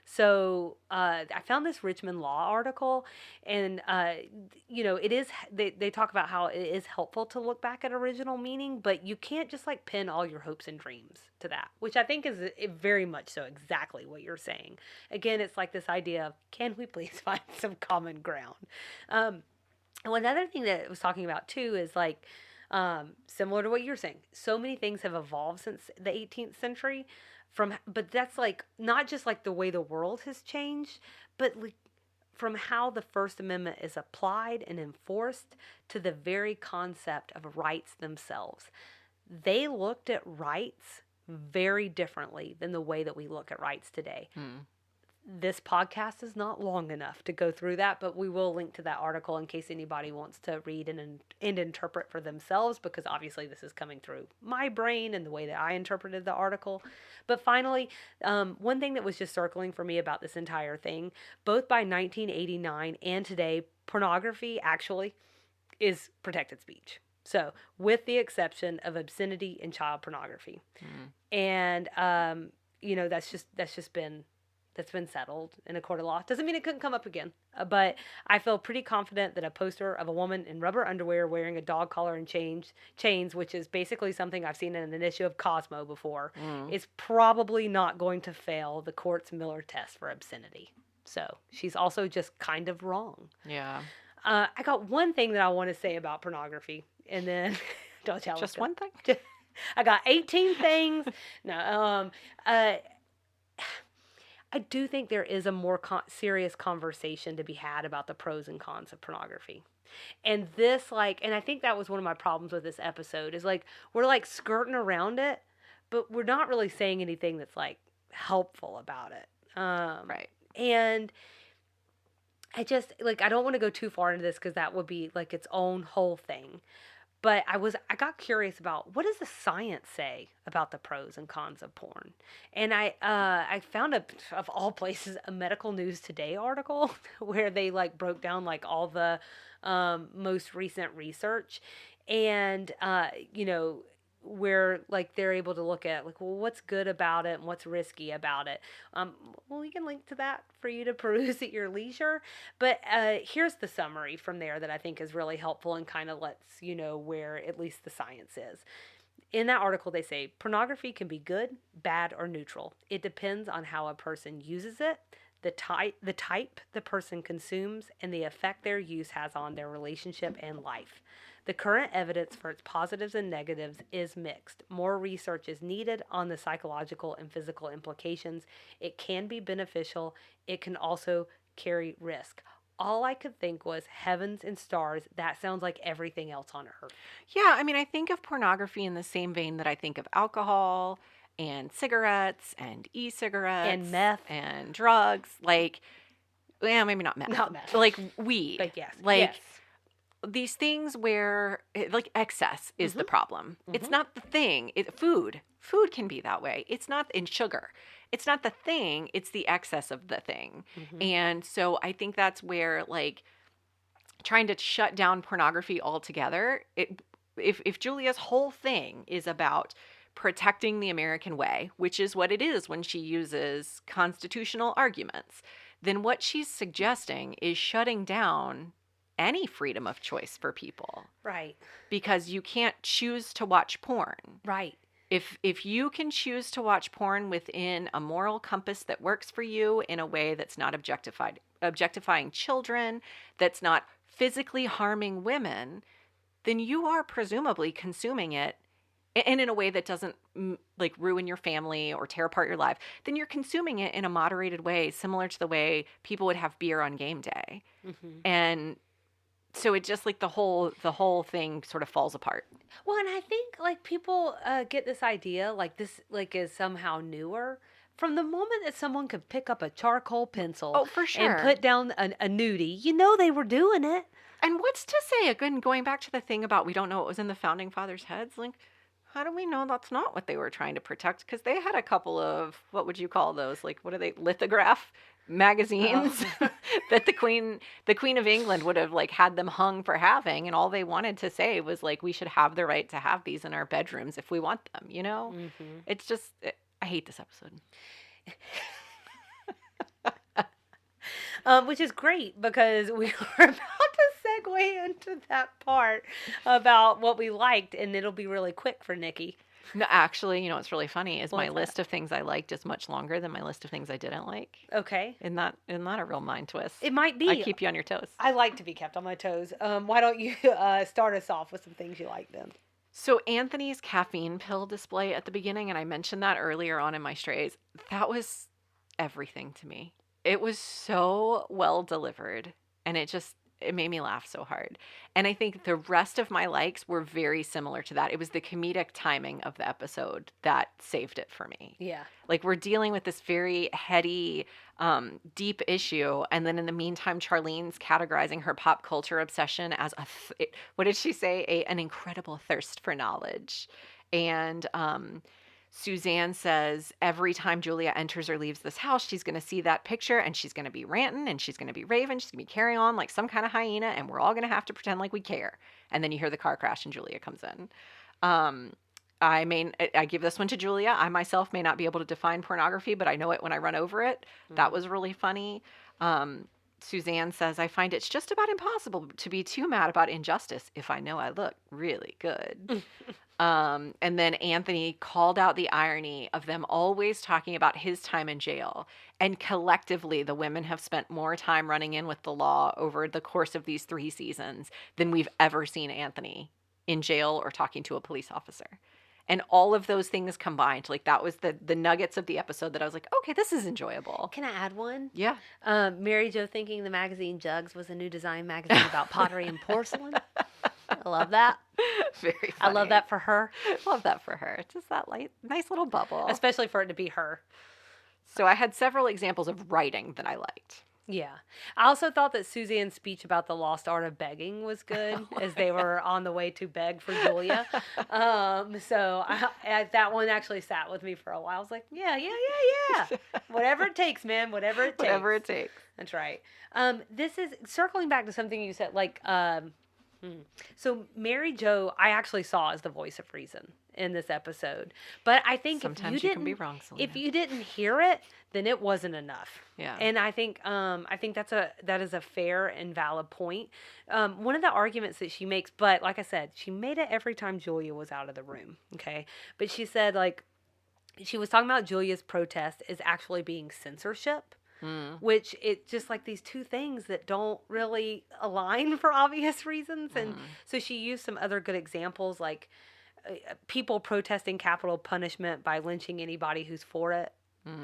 So I found this Richmond Law article, and it is they talk about how it is helpful to look back at original meaning, but you can't just like pin all your hopes and dreams to that, which I think is very much so exactly what you're saying. Again, it's like this idea of, can we please find some common ground? And one other thing that it was talking about too is like, similar to what you're saying, so many things have evolved since the 18th century but that's like not just like the way the world has changed, but like from how the First Amendment is applied and enforced to the very concept of rights themselves. They looked at rights very differently than the way that we look at rights today. This podcast is not long enough to go through that, but we will link to that article in case anybody wants to read and interpret for themselves, because obviously this is coming through my brain and the way that I interpreted the article. But finally, one thing that was just circling for me about this entire thing, both by 1989 and today, pornography actually is protected speech. So, with the exception of obscenity and child pornography. And, that's been settled in a court of law. Doesn't mean it couldn't come up again. But I feel pretty confident that a poster of a woman in rubber underwear wearing a dog collar and chains, which is basically something I've seen in an issue of Cosmo before, is probably not going to fail the court's Miller test for obscenity. So she's also just kind of wrong. Yeah. I got one thing that I want to say about pornography, and then don't tell Just one thing? I got 18 things. No, I do think there is a more serious conversation to be had about the pros and cons of pornography. And this, like, and I think that was one of my problems with this episode is like, we're like skirting around it, but we're not really saying anything that's like helpful about it. Right. And I just, like, I don't want to go too far into this because that would be like its own whole thing. But I got curious about what does the science say about the pros and cons of porn, and I found of all places a Medical News Today article where they like broke down like all the most recent research, and where like they're able to look at like, well, what's good about it and what's risky about it. Well, we can link to that for you to peruse at your leisure. But here's the summary from there that I think is really helpful and kind of lets you know where at least the science is. In that article, they say pornography can be good, bad, or neutral. It depends on how a person uses it, the type the person consumes, and the effect their use has on their relationship and life. The current evidence for its positives and negatives is mixed. More research is needed on the psychological and physical implications. It can be beneficial. It can also carry risk. All I could think was heavens and stars. That sounds like everything else on earth. Yeah, I mean, I think of pornography in the same vein that I think of alcohol and cigarettes and e-cigarettes And meth. and drugs. Like, yeah, maybe not meth. Not meth. Like weed. But yes. Like yes. these things where like excess is the problem. It's Mhm. not the thing. Food can be that way. It's not in sugar. It's not the thing, it's the excess of the thing. And so I think that's where like trying to shut down pornography altogether, if Julia's whole thing is about protecting the American way, which is what it is when she uses constitutional arguments, then what she's suggesting is shutting down any freedom of choice for people Right. because you can't choose to watch porn. Right. If you can choose to watch porn within a moral compass that works for you in a way that's not objectifying children, that's not physically harming women, then you are presumably consuming it, and in a way that doesn't like ruin your family or tear apart your life, then you're consuming it in a moderated way, similar to the way people would have beer on game day. And so it just like the whole thing sort of falls apart. Well, and I think like people get this idea like this like is somehow newer from the moment that someone could pick up a charcoal pencil Oh, for sure. and put down a nudie. You know they were doing it. And what's to say, again, going back to the thing about we don't know what was in the founding fathers' heads, like, how do we know that's not what they were trying to protect? Because they had a couple of, what would you call those? Like, what are they, lithograph magazines that the Queen of England would have, like, had them hung for having, and all they wanted to say was, like, we should have the right to have these in our bedrooms if we want them, you know? It's just, I hate this episode. Which is great because we are about to segue into that part about what we liked, and it'll be really quick for Nikki. No, actually, you know what's really funny is my What's list of things I liked is much longer than my list of things I didn't like. Okay. Isn't that a real mind twist? It might be. I keep you on your toes. I like to be kept on my toes. Why don't you start us off with some things you like then? So Anthony's caffeine pill display at the beginning, and I mentioned that earlier on in my strays, that was everything to me. It was so well delivered, and it made me laugh so hard. And I think the rest of my likes were very similar to that. It was the comedic timing of the episode that saved it for me. Yeah. Like, we're dealing with this very heady, deep issue, and then in the meantime, Charlene's categorizing her pop culture obsession as what did she say? An incredible thirst for knowledge. And Suzanne says every time Julia enters or leaves this house, she's going to see that picture and she's going to be ranting and she's going to be raving. She's going to be carrying on like some kind of hyena, and we're all going to have to pretend like we care. And then you hear the car crash and Julia comes in. I give this one to Julia. I myself may not be able to define pornography, but I know it when I run over it. That was really funny. Suzanne says, I find it's just about impossible to be too mad about injustice if I know I look really good. And then Anthony called out the irony of them always talking about his time in jail. And collectively, the women have spent more time running in with the law over the course of these 3 seasons than we've ever seen Anthony in jail or talking to a police officer. And all of those things combined, like that was the nuggets of the episode that I was like, okay, this is enjoyable. Can I add one? Yeah. Mary Jo thinking the magazine Jugs was a new design magazine about pottery and porcelain. I love that. Very funny. I love that for her. Love that for her. Just that nice little bubble. Especially for it to be her. So I had several examples of writing that I liked. Yeah. I also thought that Suzanne's speech about the lost art of begging was good as they were on the way to beg for Julia. That one actually sat with me for a while. I was like, yeah. Whatever it takes, man. Whatever it takes. Whatever it takes. That's right. This is circling back to something you said, like, so Mary Jo, I actually saw as the voice of reason in this episode. But I think sometimes you can be wrong, Selena. If you didn't hear it, then it wasn't enough. Yeah. And I think that is a fair and valid point. One of the arguments that she makes, but like I said, she made it every time Julia was out of the room. Okay. But she said, like, she was talking about Julia's protest as actually being censorship. Which it just like these two things that don't really align for obvious reasons. And so she used some other good examples, like people protesting capital punishment by lynching anybody who's for it.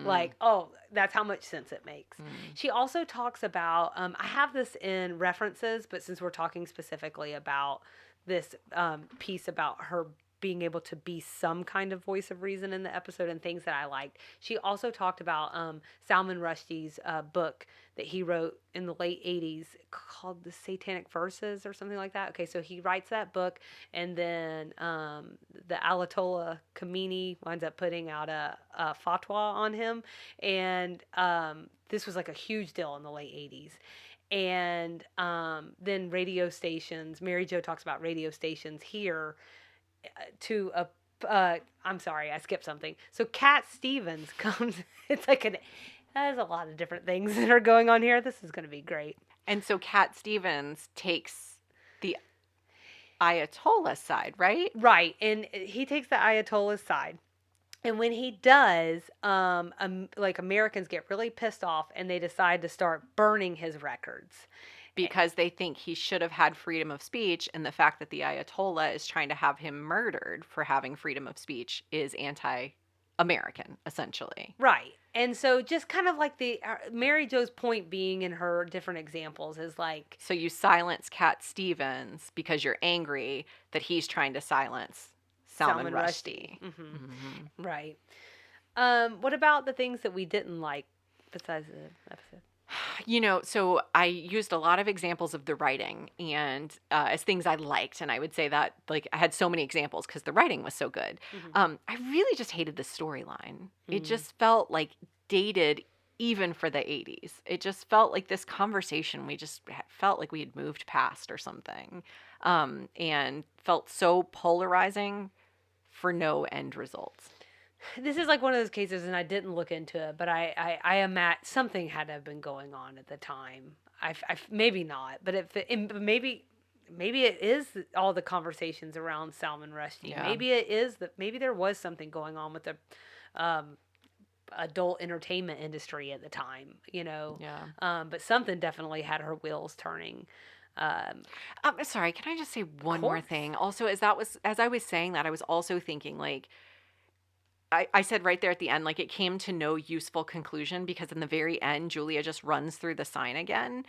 Like, oh, that's how much sense it makes. She also talks about, I have this in references, but since we're talking specifically about this piece about her being able to be some kind of voice of reason in the episode and things that I liked. She also talked about Salman Rushdie's book that he wrote in the late 80s called The Satanic Verses or something like that. Okay, so he writes that book, and then the Ayatollah Khomeini winds up putting out a fatwa on him, and this was like a huge deal in the late 80s. And then radio stations, Mary Jo talks about radio stations here to I'm sorry, I skipped something. So Cat Stevens comes, it's like there's a lot of different things that are going on here. This is going to be great. And so Cat Stevens takes the Ayatollah side, right? Right. And he takes the Ayatollah side. And when he does, like Americans get really pissed off and they decide to start burning his records. Because they think he should have had freedom of speech, and the fact that the Ayatollah is trying to have him murdered for having freedom of speech is anti-American, essentially. Right. And so just kind of like the Mary Jo's point being in her different examples is like... So you silence Cat Stevens because you're angry that he's trying to silence Salman Rushdie. Right. What about the things that we didn't like besides the episode? You know, so I used a lot of examples of the writing and as things I liked. And I would say that, like, I had so many examples because the writing was so good. I really just hated the storyline. It just felt like dated even for the 80s. It just felt like this conversation we just felt like we had moved past or something, and felt so polarizing for no end results. This is like one of those cases, and I didn't look into it, but I imagine something had to have been going on at the time. I maybe not, but maybe it is all the conversations around Salman Rushdie. Yeah. Maybe it is that maybe there was something going on with the adult entertainment industry at the time, you know. Yeah. But something definitely had her wheels turning. Sorry, can I just say one more thing? Also, as I was saying that, I was also thinking, like, I said right there at the end, like, it came to no useful conclusion because in the very end, Julia just runs through the sign again.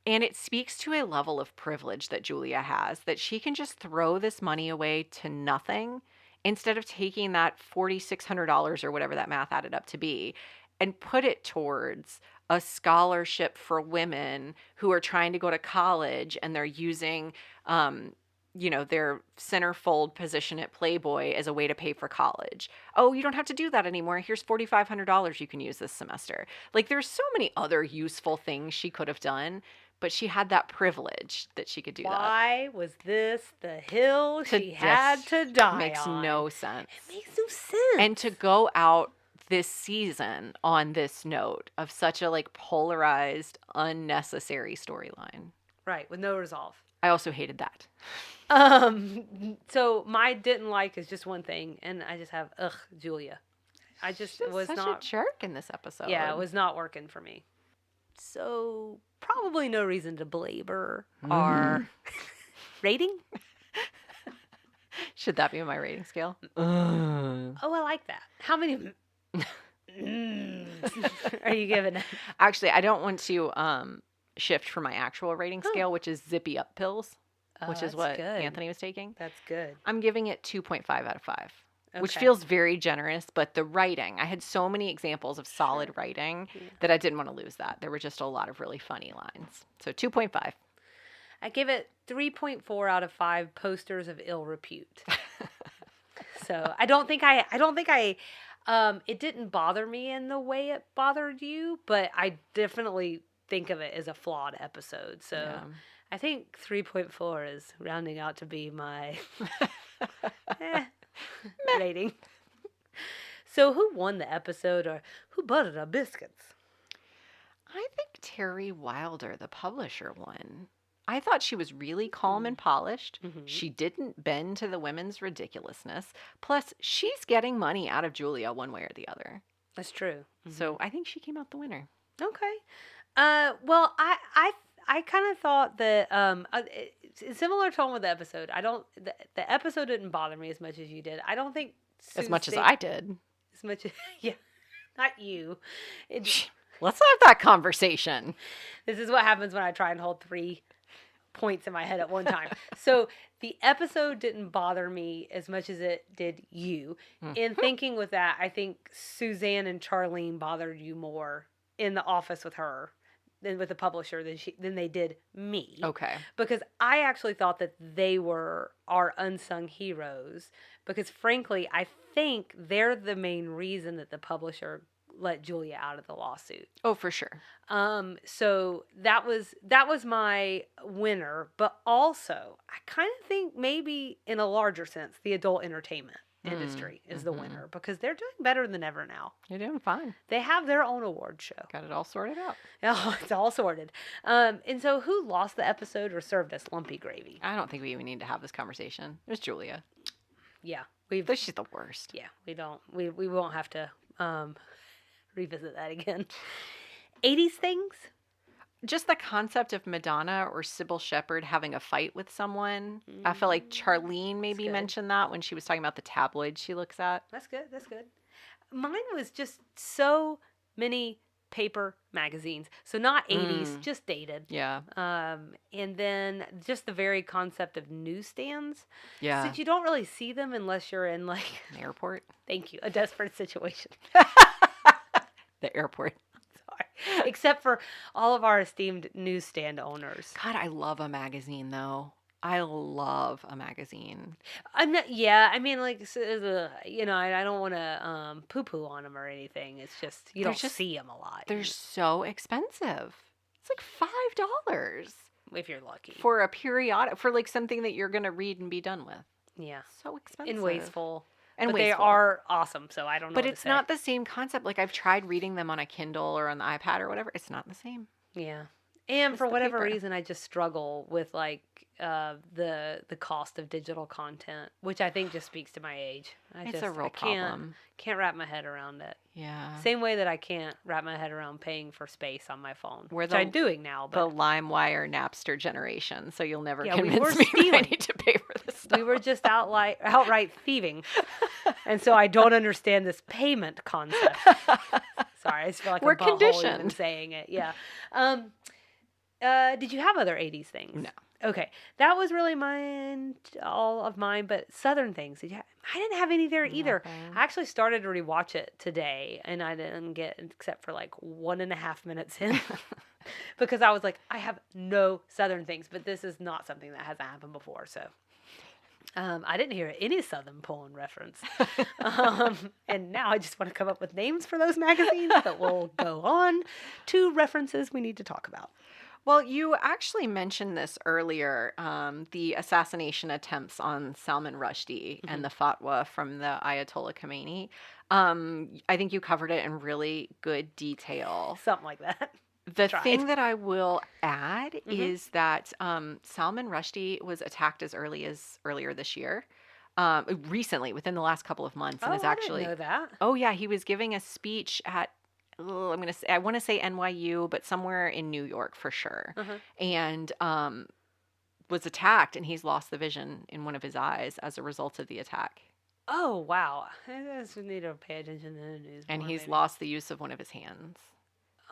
And it speaks to a level of privilege that Julia has, that she can just throw this money away to nothing instead of taking that $4,600 or whatever that math added up to be and put it towards a scholarship for women who are trying to go to college and they're using their centerfold position at Playboy as a way to pay for college. Oh, you don't have to do that anymore. Here's $4,500 you can use this semester. Like, there's so many other useful things she could have done, but she had that privilege that she could do that. Why was this the hill she had to die makes on? no sense. It makes no sense. And to go out this season on this note of such a, like, polarized, unnecessary storyline. Right, with no resolve. I also hated that. So my didn't like is just one thing, and I just have Julia. I just was such not a jerk in this episode. Yeah, it was not working for me. So probably no reason to belabor our rating. Should that be my rating scale? Oh, I like that. How many are you giving it? Actually, I don't want to shift from my actual rating Oh, scale, which is zippy up pills, oh, which is that's what good. Anthony was taking. That's good. I'm giving it 2.5 out of 5, which Okay. feels very generous, but the writing, I had so many examples of solid Sure. writing Yeah. that I didn't want to lose that. There were just a lot of really funny lines. So 2.5. I give it 3.4 out of 5 posters of ill repute. So I don't think I it didn't bother me in the way it bothered you, but I definitely think of it as a flawed episode. So Yeah. I think 3.4 is rounding out to be my rating. So who won the episode, or who buttered our biscuits? I think Terry Wilder, the publisher, won. I thought she was really calm and polished. Mhm. She didn't bend to the women's ridiculousness. Plus, she's getting money out of Julia one way or the other. That's true. So I think she came out the winner. Okay. Well, I kind of thought that it's similar tone with the episode. I don't the episode didn't bother me as much as you did. I don't think As much as Suzanne- I did. as much as yeah, not you. It, Let's have that conversation. this is what happens when I try and hold 3 points in my head at one time. So the episode didn't bother me as much as it did you. In thinking with that, I think Suzanne and Charlene bothered you more in the office with her than with the publisher than they did me. Okay. Because I actually thought that they were our unsung heroes. Because frankly, I think they're the main reason that the publisher let Julia out of the lawsuit. Oh, for sure. So that was my winner, but also I kind of think maybe in a larger sense, the adult entertainment industry is the winner because they're doing better than ever now. You're doing fine. They have their own award show. Got it all sorted out. Oh, it's all sorted. And so who lost the episode or served us lumpy gravy? I don't think we even need to have this conversation. It was Julia. Yeah, She's the worst. yeah, we won't have to revisit that again. 80s things? Just the concept of Madonna or Sybil Shepherd having a fight with someone. I feel like Charlene maybe good. mentioned that when she was talking about the tabloids she looks at. That's good. That's good. Mine was just so many paper magazines. So not 80s, just dated. Yeah. And then just the very concept of newsstands. Yeah. Since you don't really see them unless you're in like, An airport. thank you, a desperate situation. The airport. Sorry. Except for all of our esteemed newsstand owners. God, I love a magazine though. I love a magazine. I'm not, yeah, I mean, like, I don't want to poo-poo on them or anything. It's just, you don't see them a lot. They're so expensive. It's like $5 if you're lucky. for a periodic, for like something that you're going to read and be done with. Yeah. So expensive. And wasteful. And but wasteful. they are awesome, so I don't know But what it's to say. not the same concept. Like I've tried reading them on a Kindle or on the iPad or whatever. It's not the same. Yeah. And It's for the whatever paper. reason, I just struggle with like the cost of digital content, which I think just speaks to my age. It's a real problem. Can't wrap my head around it. Yeah. Same way that I can't wrap my head around paying for space on my phone, We're which I'm doing now. The But LimeWire Napster generation, so you'll never Yeah, we were convince me that I stealing. need to pay for this stuff. we were just outright thieving, and so I don't understand this payment concept. Sorry, I just feel like We're a butthole even conditioned. saying it. Yeah. Did you have other 80s things? No. Okay, that was really all of mine, but Southern things. I didn't have any there either. Nothing. I actually started to rewatch it today, and I didn't get except for like 1.5 minutes in because I was like, I have no Southern things, but this is not something that hasn't happened before, so. I didn't hear any Southern porn reference. And now I just want to come up with names for those magazines, but we'll go on to references we need to talk about. Well, you actually mentioned this earlier, the assassination attempts on Salman Rushdie and the fatwa from the Ayatollah Khomeini. I think you covered it in really good detail. Something like that. The Tried. thing that I will add is that Salman Rushdie was attacked as early as earlier this year, recently, within the last couple of months, and is actually. I didn't know that. Oh yeah, he was giving a speech at. I want to say NYU, but somewhere in New York for sure, and was attacked, and he's lost the vision in one of his eyes as a result of the attack. Oh, wow. I just need to pay attention to the news And more, he's maybe. lost the use of one of his hands.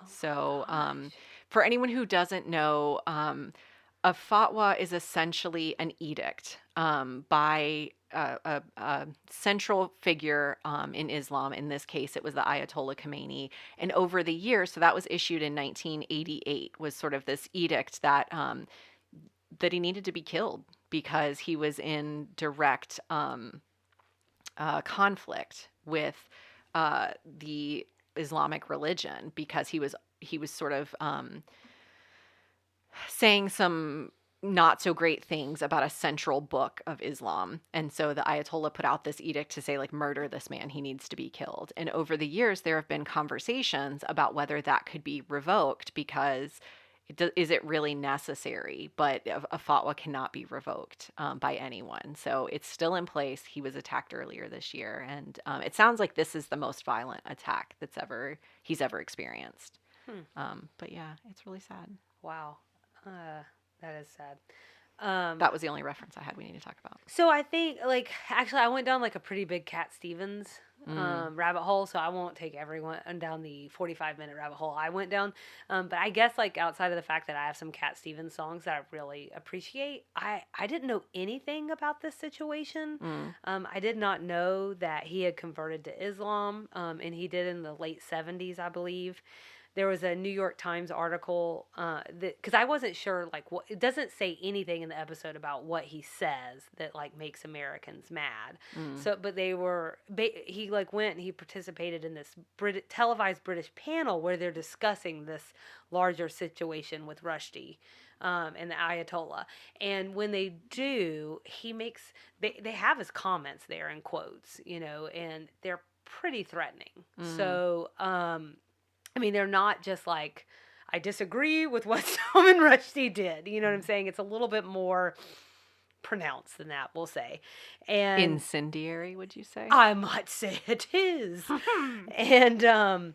Oh So, my gosh. for anyone who doesn't know, a fatwa is essentially an edict by a central figure in Islam. In this case, it was the Ayatollah Khomeini. And over the years, so that was issued in 1988, was sort of this edict that he needed to be killed because he was in direct conflict with the Islamic religion, because he was sort of saying some not so great things about a central book of Islam. And so the Ayatollah put out this edict to say, like, murder this man, he needs to be killed. And over the years, there have been conversations about whether that could be revoked, because is it really necessary? But a fatwa cannot be revoked by anyone. So it's still in place. He was attacked earlier this year. And it sounds like this is the most violent attack he's ever experienced. But yeah, it's really sad. Wow. That is sad. That was the only reference I had we need to talk about. So I think, like, actually, I went down like a pretty big Cat Stevens rabbit hole. So I won't take everyone down the 45-minute rabbit hole I went down. But I guess, like, outside of the fact that I have some Cat Stevens songs that I really appreciate, I didn't know anything about this situation. I did not know that he had converted to Islam, and he did in the late 70s, I believe. There was a New York Times article because I wasn't sure, like, what, it doesn't say anything in the episode about what he says that, like, makes Americans mad. So, but he, like, went and he participated in this televised British panel where they're discussing this larger situation with Rushdie and the Ayatollah. And when they do, they have his comments there in quotes, and they're pretty threatening. So, I mean, they're not just like, I disagree with what Salman Rushdie did. You know what I'm saying? It's a little bit more pronounced than that, we'll say. And Incendiary, would you say? I might say it is. And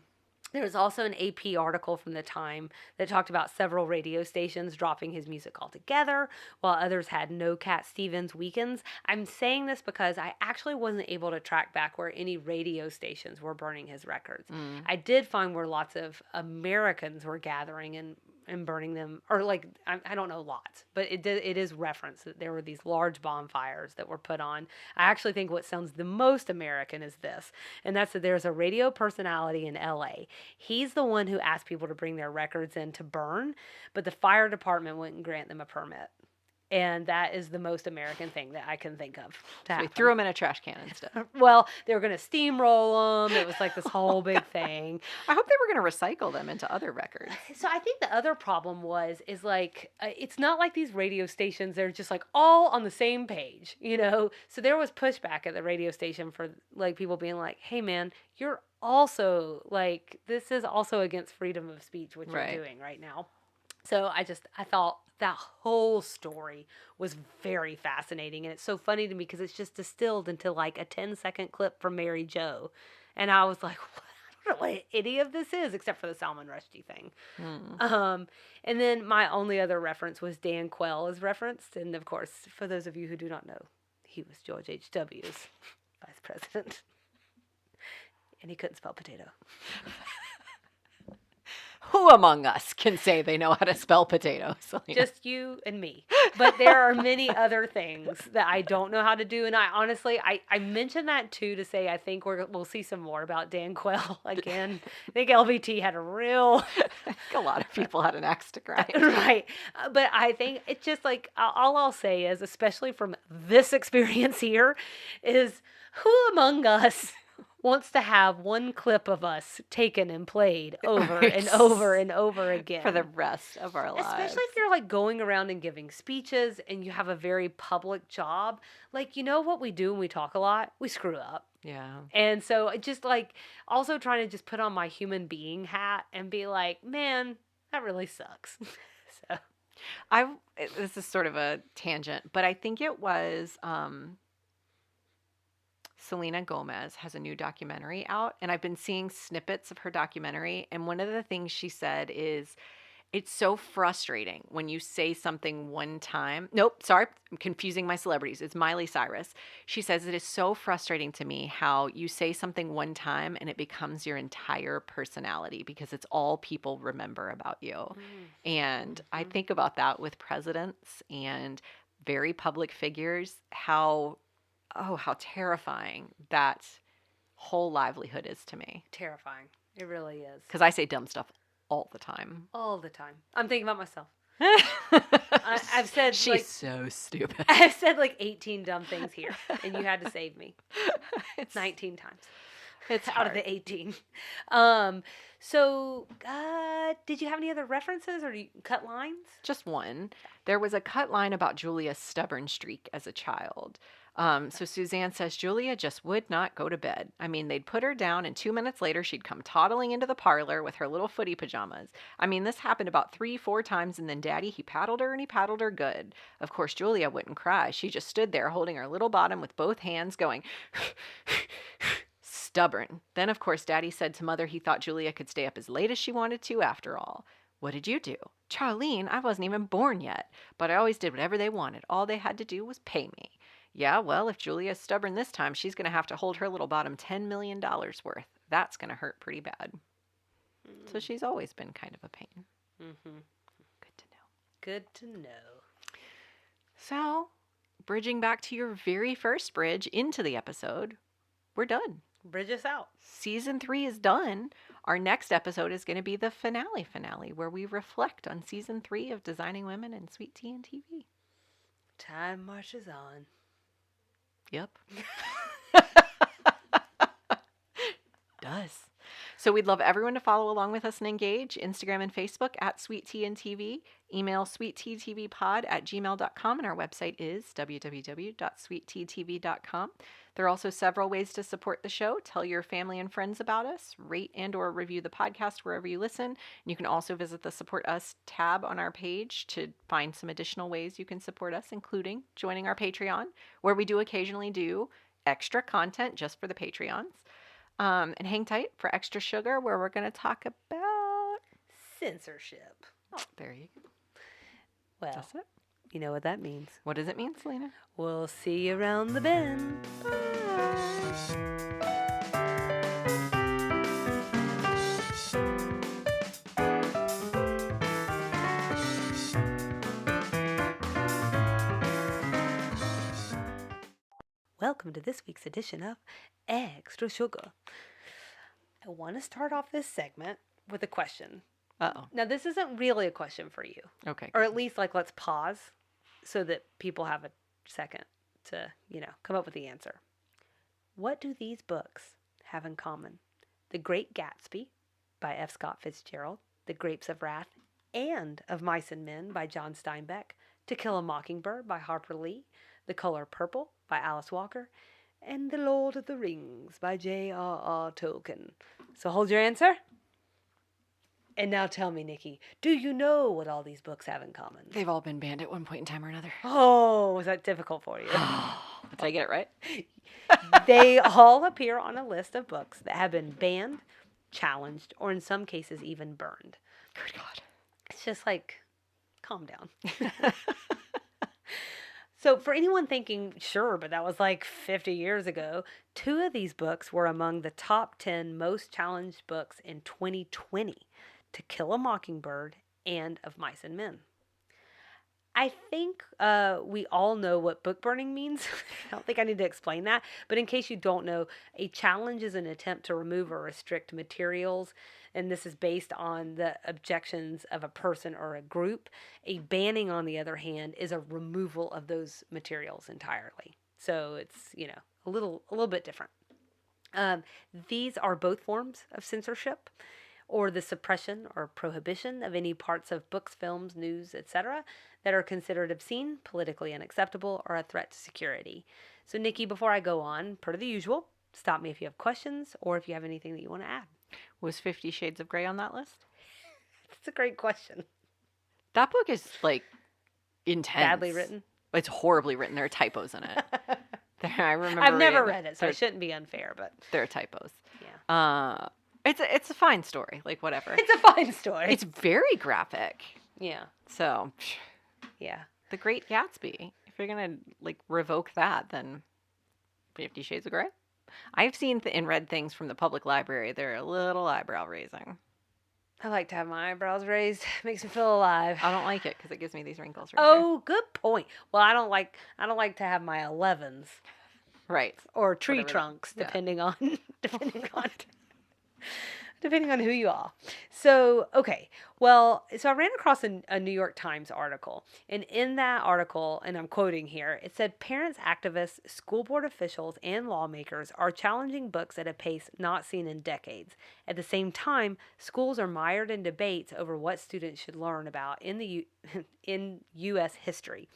there was also an AP article from the time that talked about several radio stations dropping his music altogether, while others had no Cat Stevens weekends. I'm saying this because I actually wasn't able to track back where any radio stations were burning his records. I did find where lots of Americans were gathering and burning them, or, like, I don't know lots, but it is referenced that there were these large bonfires that were put on. I actually think what sounds the most American is this, and that's that there's a radio personality in LA. He's the one who asked people to bring their records in to burn, but the fire department wouldn't grant them a permit. And that is the most American thing that I can think of to happen. We threw them in a trash can instead. Well, they were going to steamroll them. It was like this whole big thing. I hope they were going to recycle them into other records. So I think the other problem is like, it's not like these radio stations, they're just like all on the same page, So there was pushback at the radio station for, like, people being like, hey man, you're also, like, this is also against freedom of speech, what you're doing right now. So I thought that whole story was very fascinating. And it's so funny to me because it's just distilled into, like, a 10-second clip from Mary Jo. And I was like, what? I don't know what any of this is except for the Salman Rushdie thing. And then my only other reference was Dan Quayle is referenced. And, of course, for those of you who do not know, he was George H.W.'s vice president. And he couldn't spell potato. Who among us can say they know how to spell potato? Selena? Just you and me. But there are many other things that I don't know how to do. And I honestly, I mentioned that too to say I think we'll see some more about Dan Quayle again. I think LBT had a real... I think a lot of people had an axe to grind. Right. But I think it's just like, all I'll say is, especially from this experience here, is who among us wants to have one clip of us taken and played over and over and over again for the rest of our lives. Especially if you're, like, going around and giving speeches and you have a very public job. Like, what we do when we talk a lot? We screw up. Yeah. And so it just, like, also trying to just put on my human being hat and be like, man, that really sucks. So this is sort of a tangent, but I think it was Selena Gomez has a new documentary out, and I've been seeing snippets of her documentary, and one of the things she said is It's so frustrating when you say something one time. Nope, sorry, I'm confusing my celebrities. It's Miley Cyrus. She says it is so frustrating to me how you say something one time and it becomes your entire personality because it's all people remember about you. And I Mm-hmm. think about that with presidents and very public figures, how terrifying that whole livelihood is to me. Terrifying. It really is. Because I say dumb stuff all the time. All the time. I'm thinking about myself. I, I've said She's so stupid. I've said like 18 dumb things here, and you had to save me. It's 19 times. It's out hard. of the 18. Did you have any other references or cut lines? Just one. There was a cut line about Julia's stubborn streak as a child. So Suzanne says Julia just would not go to bed. I mean, they'd put her down, and 2 minutes later, she'd come toddling into the parlor with her little footy pajamas. I mean, this happened about 3-4 times, and then Daddy, he paddled her, and he paddled her good. Of course, Julia wouldn't cry. She just stood there holding her little bottom with both hands going, stubborn. Then, of course, Daddy said to Mother he thought Julia could stay up as late as she wanted to after all. What did you do? Charlene, I wasn't even born yet, but I always did whatever they wanted. All they had to do was pay me. Yeah, well, if Julia's stubborn this time, she's going to have to hold her little bottom $10 million worth. That's going to hurt pretty bad. So she's always been kind of a pain. Mm-hmm. Good to know. Good to know. So, bridging back to your very first bridge into the episode, we're done. Bridge us out. Season 3 is done. Our next episode is going to be the finale, where we reflect on Season 3 of Designing Women in Sweet Tea and TV. Time marches on. Yep. Does. So we'd love everyone to follow along with us and engage. Instagram and Facebook at Sweet Tea and TV. Email sweetteatvpod@gmail.com, and our website is www.sweetteatv.com. There are also several ways to support the show. Tell your family and friends about us. Rate and or review the podcast wherever you listen. And you can also visit the Support Us tab on our page to find some additional ways you can support us, including joining our Patreon, where we do occasionally do extra content just for the Patreons. And hang tight for Extra Sugar, where we're going to talk about censorship. Oh, there you go. Well, That's it. You know what that means. What does it mean, Selena? We'll see you around the bend. Welcome to this week's edition of Extra Sugar. I want to start off this segment with a question. Uh-oh. Now, this isn't really a question for you. Okay. Or at least, let's pause so that people have a second to, come up with the answer. What do these books have in common? The Great Gatsby by F. Scott Fitzgerald, The Grapes of Wrath and of Mice and Men by John Steinbeck, To Kill a Mockingbird by Harper Lee, The Color Purple by Alice Walker, and The Lord of the Rings by J.R.R. Tolkien. So hold your answer. And now tell me, Nikki, do you know what all these books have in common? They've all been banned at one point in time or another. Oh, was that difficult for you? Did I get it right? They all appear on a list of books that have been banned, challenged, or in some cases even burned. Good God. It's just calm down. So for anyone thinking, sure, but that was 50 years ago, 2 of these books were among the top 10 most challenged books in 2020. To Kill a Mockingbird and Of Mice and Men. I think we all know what book burning means. I don't think I need to explain that. But in case you don't know, a challenge is an attempt to remove or restrict materials. And this is based on the objections of a person or a group. A banning, on the other hand, is a removal of those materials entirely. So it's, a little bit different. These are both forms of censorship, or the suppression or prohibition of any parts of books, films, news, etc. that are considered obscene, politically unacceptable, or a threat to security. So, Nikki, before I go on, per the usual, stop me if you have questions or if you have anything that you want to add. Was 50 Shades of Grey on that list? That's a great question. That book is, intense. Badly written? It's horribly written. There are typos in it. I remember I've never read it, so I shouldn't be unfair, but... There are typos. Yeah. It's a fine story, like whatever. It's a fine story. It's very graphic. Yeah. So, Yeah. The Great Gatsby. If you're gonna like revoke that, then 50 Shades of Grey. I've seen and read things from the public library. They're a little eyebrow raising. I like to have my eyebrows raised. Makes me feel alive. I don't like it because it gives me these wrinkles right here. Oh, good point. Well, I don't like to have my 11s Right. or tree Whatever trunks, yeah. depending on depending on who you are. So, okay. Well, so I ran across a New York Times article. And in that article, and I'm quoting here, it said parents, activists, school board officials, and lawmakers are challenging books at a pace not seen in decades. At the same time, schools are mired in debates over what students should learn about in U.S. history.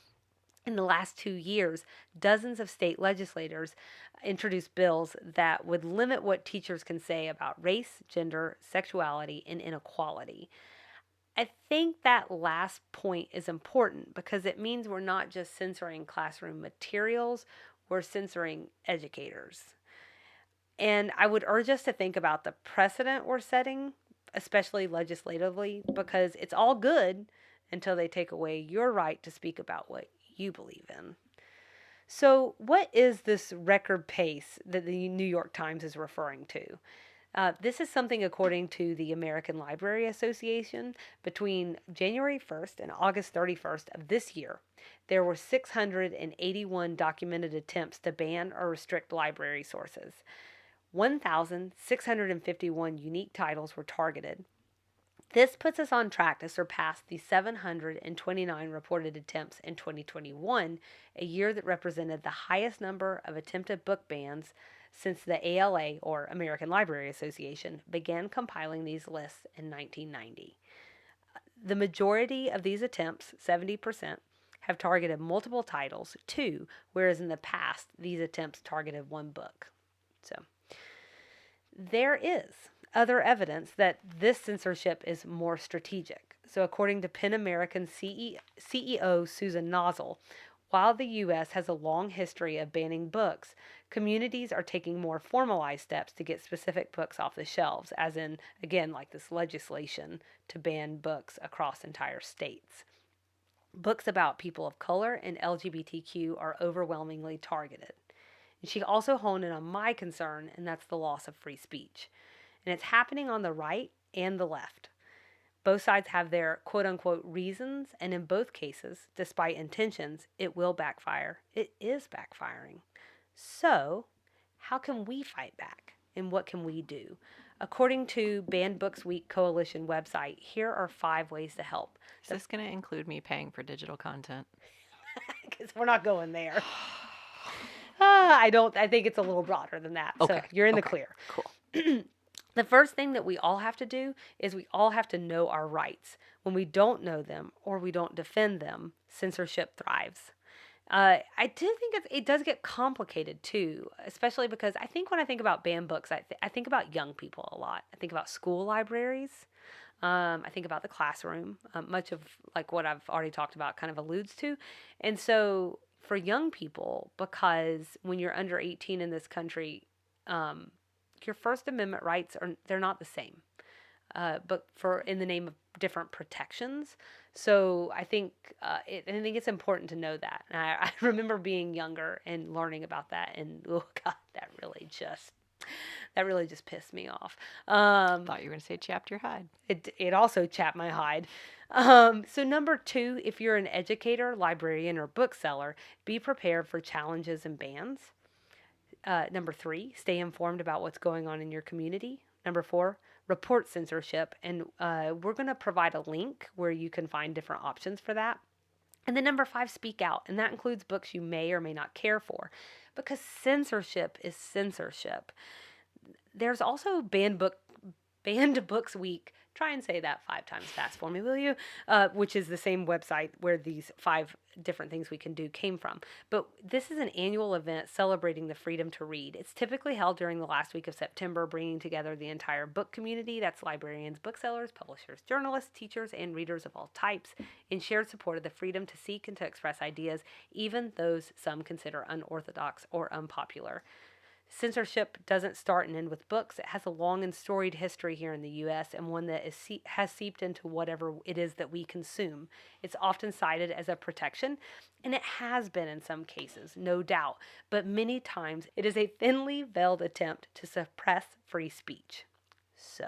In the last 2 years, dozens of state legislators introduced bills that would limit what teachers can say about race, gender, sexuality, and inequality. I think that last point is important because it means we're not just censoring classroom materials, we're censoring educators. And I would urge us to think about the precedent we're setting, especially legislatively, because it's all good until they take away your right to speak about what you believe in. So, what is this record pace that the New York Times is referring to? This is something according to the American Library Association. Between January 1st and August 31st of this year, there were 681 documented attempts to ban or restrict library sources. 1,651 unique titles were targeted. This puts us on track to surpass the 729 reported attempts in 2021, a year that represented the highest number of attempted book bans since the ALA, or American Library Association, began compiling these lists in 1990. The majority of these attempts, 70%, have targeted multiple titles, too, whereas in the past, these attempts targeted one book. So, there is other evidence that this censorship is more strategic. So, according to PEN American CEO Susan Nozzle, while the U.S. has a long history of banning books, communities are taking more formalized steps to get specific books off the shelves, as in, again, like this legislation to ban books across entire states. Books about people of color and LGBTQ are overwhelmingly targeted. And she also honed in on my concern, and that's the loss of free speech. And it's happening on the right and the left. Both sides have their quote unquote reasons, and in both cases, despite intentions, it will backfire. It is backfiring. So, how can we fight back? And what can we do? According to Banned Books Week Coalition website, here are 5 ways to help. Is this going to include me paying for digital content? Because we're not going there. I think it's a little broader than that. Okay. So you're in the clear. Cool. The first thing that we all have to do is we all have to know our rights. When we don't know them or we don't defend them, censorship thrives. I do think it does get complicated too, especially because I think when I think about banned books, I think about young people a lot. I think about school libraries. I think about the classroom. Much of like what I've already talked about kind of alludes to. And so for young people, because when you're under 18 in this country, your First Amendment rights they're not the same, but for in the name of different protections. So I think I think it's important to know that. And I remember being younger and learning about that, and oh god, that really just pissed me off. Thought you were going to say chapped your hide. It also chapped my hide. So number 2, if you're an educator, librarian, or bookseller, be prepared for challenges and bans. Number 3, stay informed about what's going on in your community. Number 4, report censorship. And we're going to provide a link where you can find different options for that. And then number 5, speak out. And that includes books you may or may not care for. Because censorship is censorship. There's also Banned Books Week. Try and say that 5 times fast for me, will you? Which is the same website where these 5 different things we can do came from. But this is an annual event celebrating the freedom to read. It's typically held during the last week of September, bringing together the entire book community. That's librarians, booksellers, publishers, journalists, teachers, and readers of all types, in shared support of the freedom to seek and to express ideas, even those some consider unorthodox or unpopular. Censorship doesn't start and end with books. It has a long and storied history here in the US, and one that has seeped into whatever it is that we consume. It's often cited as a protection, and it has been in some cases, no doubt, but many times it is a thinly veiled attempt to suppress free speech. So,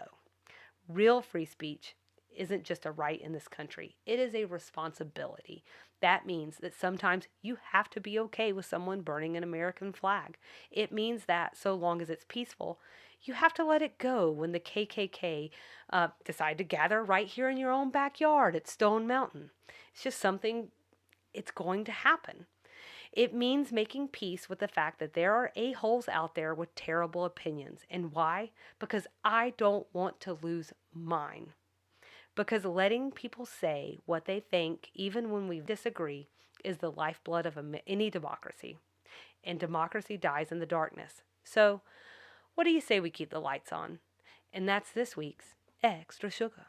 real free speech isn't just a right in this country, it is a responsibility. That means that sometimes you have to be okay with someone burning an American flag. It means that so long as it's peaceful, you have to let it go when the KKK decide to gather right here in your own backyard at Stone Mountain. It's just something, it's going to happen. It means making peace with the fact that there are a-holes out there with terrible opinions. And why? Because I don't want to lose mine. Because letting people say what they think, even when we disagree, is the lifeblood of any democracy. And democracy dies in the darkness. So, what do you say we keep the lights on? And that's this week's Extra Sugar.